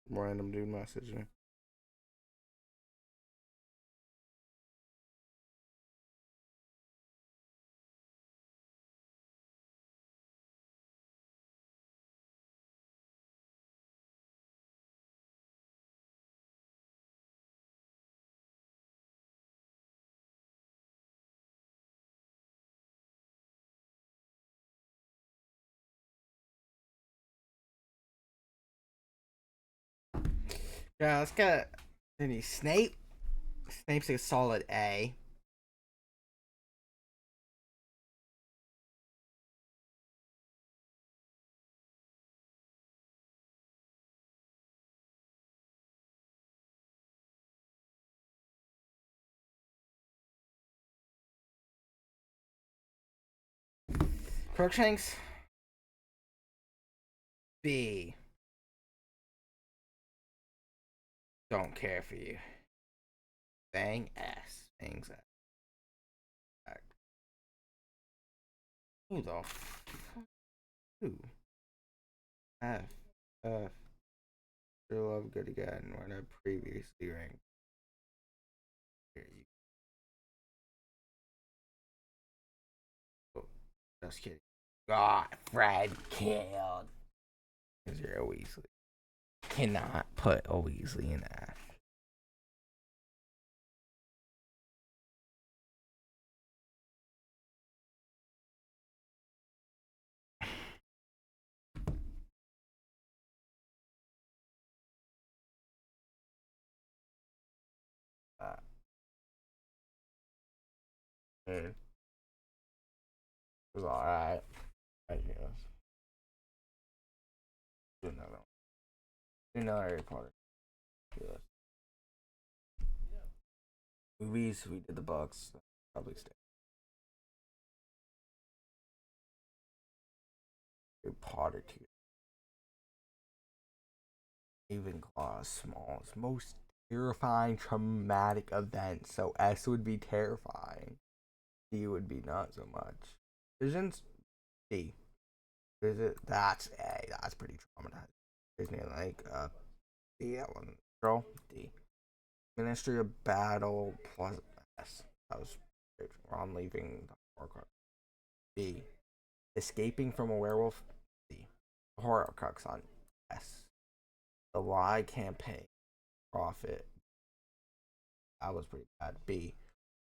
Random dude messaging. Yeah, let's get any Snape. Snape's a solid A. Crookshanks, B. Don't care for you. Bang, S. things that. Who the who? F. Still love good again when I previously ranked. Here you go. Just kidding. God, Fred killed. Because you're a Weasley. Cannot put a Weasley in that. It was alright, I guess. Do another one. Do another Harry Potter. Yes. Movies, we did the books. Probably stay. Harry Potter 2. Ravenclaw, smallest, most terrifying, traumatic event. So S would be terrifying. D would be not so much. Visions, D. Visit, that's A. That's pretty traumatizing. Disney like D. That one. Girl, D. Ministry of Battle plus S. That was Ron leaving the horror. B. Escaping from a werewolf. D. Horror crux on S. The Lie Campaign. Profit. That was pretty bad. B.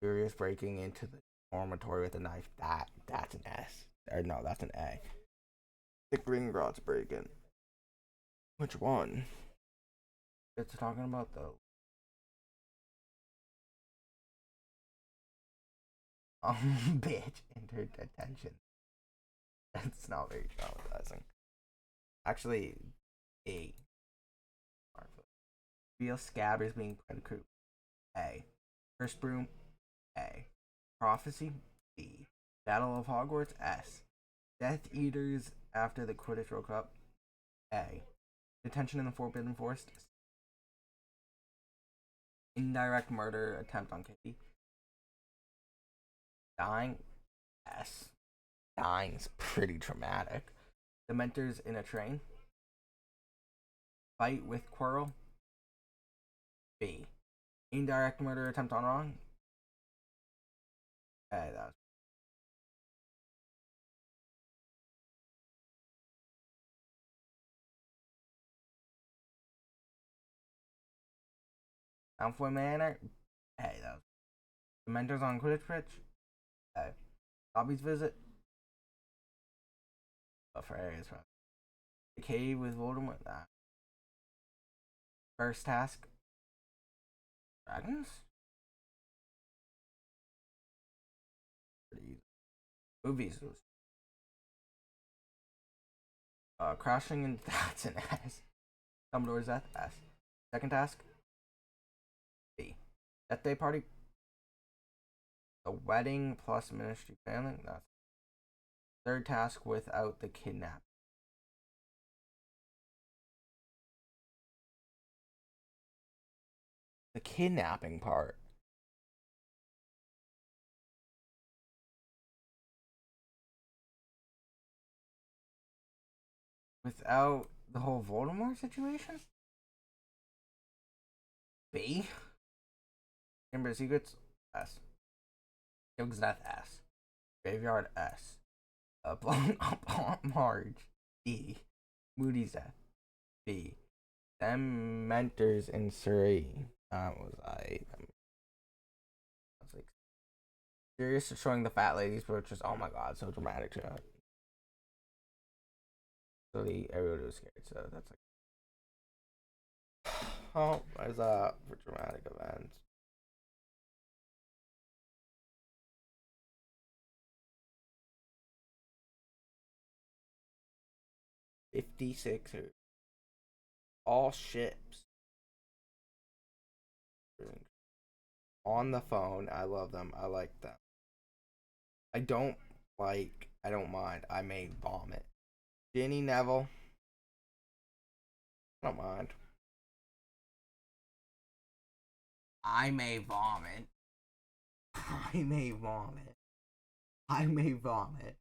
Furious breaking into the dormitory with a knife. That's an S. Or no, that's an A. The Gringotts break-in. Which one? It's talking about the bitch entered detention. That's not very traumatizing. Actually, A. Real scabbers being put in crew. A. First broom. A. Prophecy. B. Battle of Hogwarts. S. Death Eaters after the Quidditch World Cup. A. Detention in the Forbidden Forest. Indirect murder attempt on Katie. Dying. S. Dying's pretty traumatic. Dementors in a train. Fight with Quirrell. B. Indirect murder attempt on Ron. Hey, that was Malfoy Manor. Hey, that was Dementors on Quidditch Pitch. Hey. Dobby's visit. Oh, for areas. The cave with Voldemort. That. First task. Dragons? Pretty easy. Movies. Crashing and that's an S. Dumbledore's Death. S. Second task. B. Death Day Party. The wedding plus ministry family. That's third task without the kidnap. The kidnapping part. Without the whole Voldemort situation? B? Chamber of Secrets? S. King's Death? S. Graveyard? S. Blown up on Marge? D. Moody's Death? B. Dementors in Surrey? That was I. Was like Sirius showing the fat ladies, which was oh my god, so dramatic shot. So everybody was scared, so that's like oh, there's that for dramatic events. '56ers. All ships. On the phone. I love them. I like them. I don't mind. I may vomit. Ginny Neville. I don't mind. I may vomit. I may vomit. I may vomit.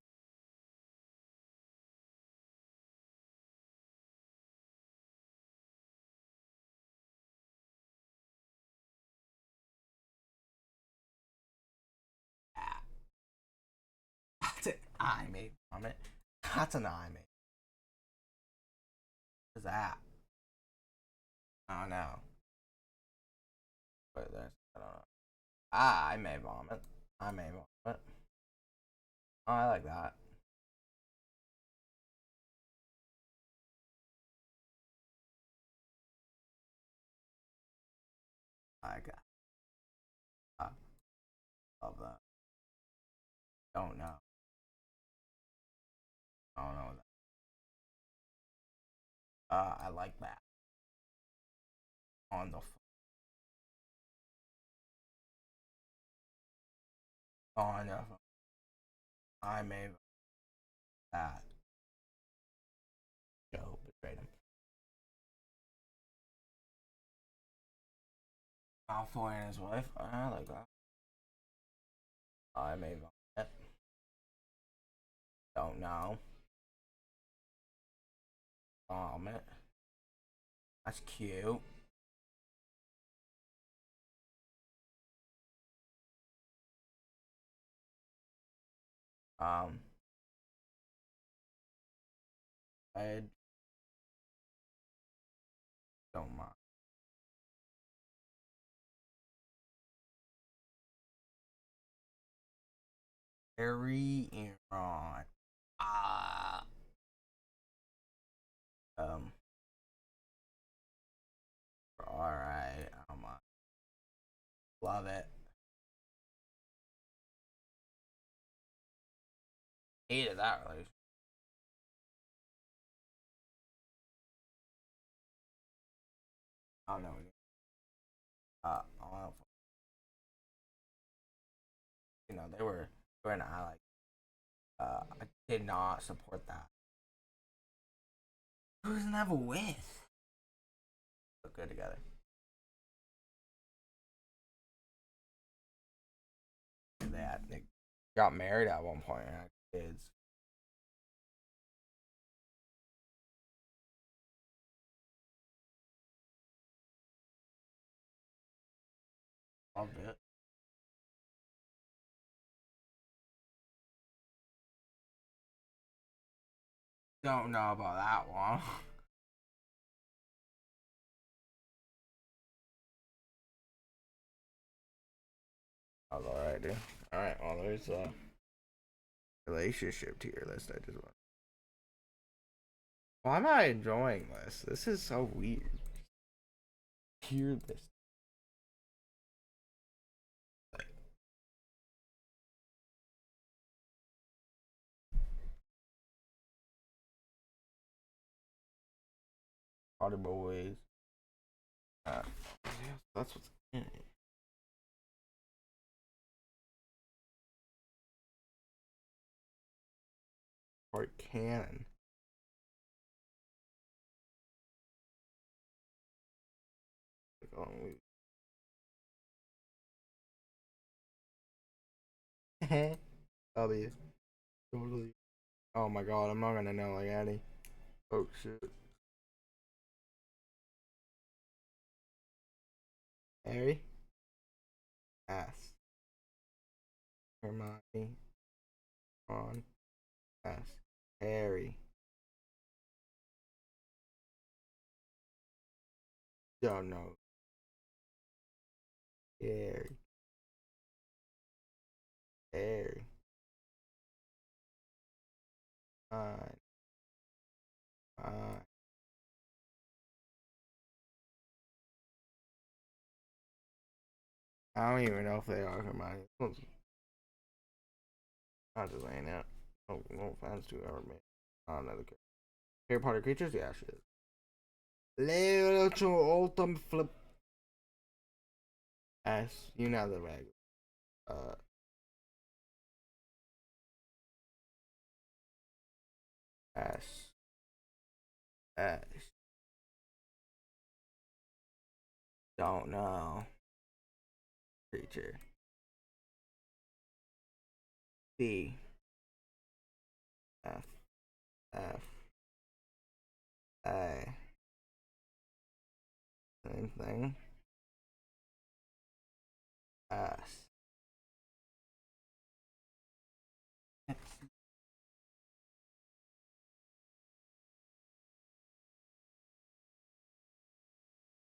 That's an I may vomit. That's an I may. What's that? Oh no. Wait, there's. I don't know. I may vomit. I may vomit. Oh, I like that. I got. Love that. Don't know. I don't know that. I like that. On the. On the. I may. That. Joe betrayed him. Malfoy and his wife. I like that. I may vomit. Don't know. Vomit. That's cute. Um. I don't mind. Harry and Ron. Ah. Um. All right. Love it. Hated that relationship. I don't know. I don't, they were an ally. I did not support that. Who doesn't have a with? Look good together. They got married at one point and had kids. Loved it. Don't know about that one. That was alright, dude. Alright, well, there's a relationship tier list I just want. Why am I enjoying this? This is so weird. Tier list. Water boys. That's what's in it. Part canon. W. Totally. Oh my god, I'm not gonna know like Annie. Oh shit. Harry. S. Hermione. Ron. S. Harry. Don't know. Harry. Harry. Fine. Fine. I don't even know if they are Hermione. I'm just laying out. No offense to her, man. Another character. Harry Potter creatures? Yeah, shit. Little ultimate flip. S. You know the regular. S. S. Don't know. Creature. B F F A. Same thing. S.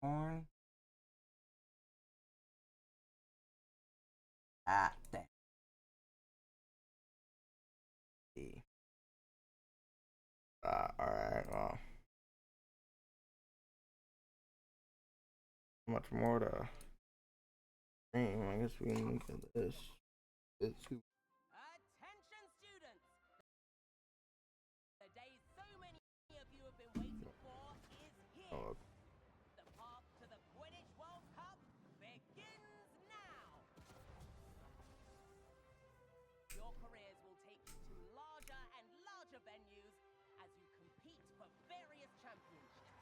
On at that D. Alright, well. Much more to stream. I guess we can look at this. It's super. Attention students! The day so many of you have been waiting for is here. Oh, The path to the Quidditch World Cup begins now. Your careers will take you to larger and larger venues as you compete for various championships.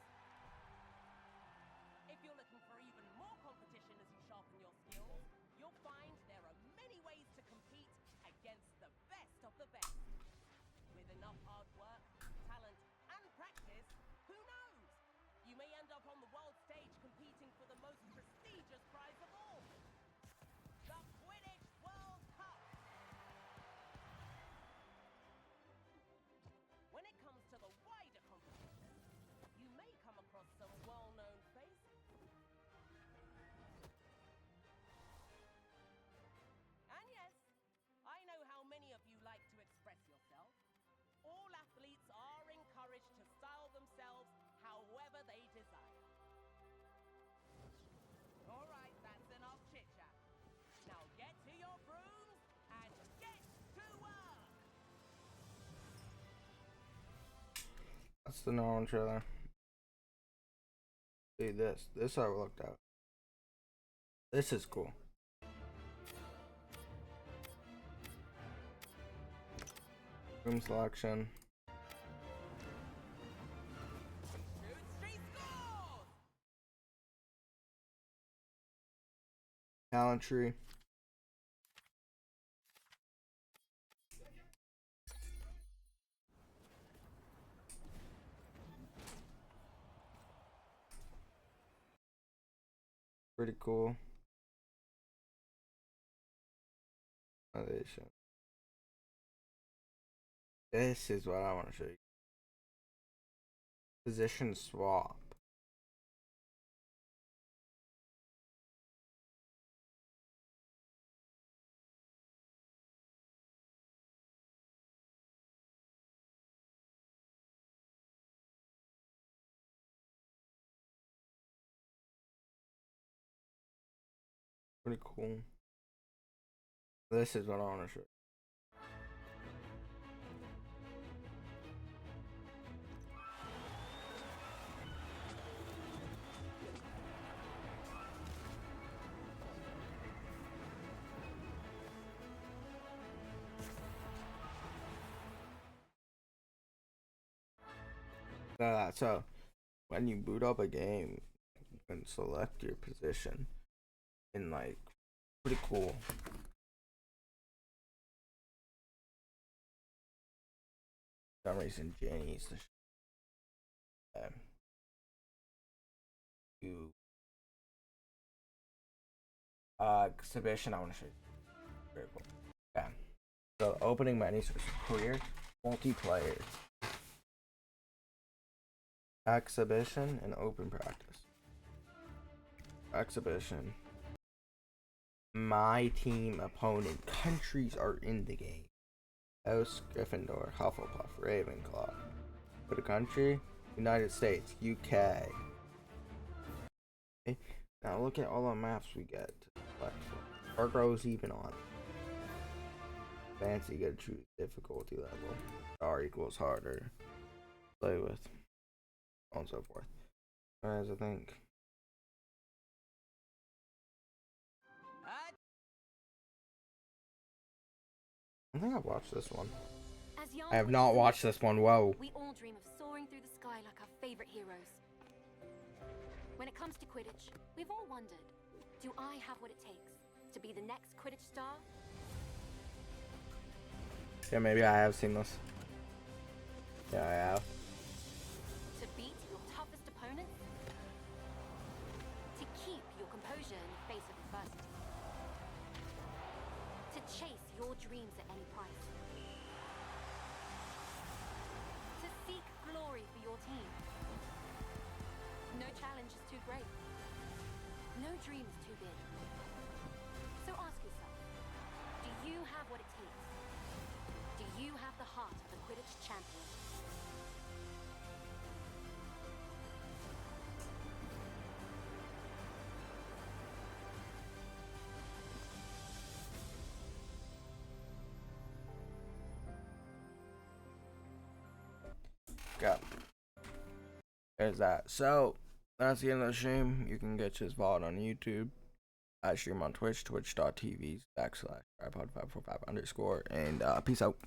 If you're looking for even more competition as you sharpen your skills, you'll find there are many ways to compete against the best of the best. With enough hard work, talent, and practice, who knows? You may end up on the world stage competing for the most prestigious prize of all, the Quidditch World Cup. When it comes to the wider competition, you may come across some well-known faces. And yes, I know how many of you like to express yourself. All athletes are encouraged to style themselves however they desire. All right, that's enough chit-chat. Now get to your brooms and get to work! That's the known trailer. See this. This I looked at. This is cool. Room selection. Talent tree. Pretty cool. Foundation. This is what I want to show you. Position swap. Pretty cool. This is what I want to show you. So when you boot up a game, you can select your position, and like, pretty cool. For some reason, Jenny's the you exhibition. I want to show you. Very cool. Yeah. So opening menu says career, multiplayer, exhibition, and open practice. Exhibition. My team, opponent, countries are in the game. House, Gryffindor, Hufflepuff, Ravenclaw. For the country, United States, UK. Okay. Now look at all the maps we get to select from. Fargro's even on. Fancy, you gotta choose difficulty level. R equals harder. Play with. So on and so forth. As I think. I think I've watched this one. I have not watched this one. Whoa. We all dream of soaring through the sky like our favorite heroes. When it comes to Quidditch, we've all wondered, do I have what it takes to be the next Quidditch star? Yeah, maybe I have seen this. Yeah, I have. To beat your toughest opponents? To keep your composure in the face of adversity? To chase your dreams at any price? To seek glory for your team? No challenge is too great. No dream is too big. So ask yourself, do you have what it takes? Do you have the heart of a Quidditch champion? Go. There's that. So that's the end of the stream. You can get his VOD on YouTube. I stream on Twitch, twitch.tv/tripod545_. And peace out.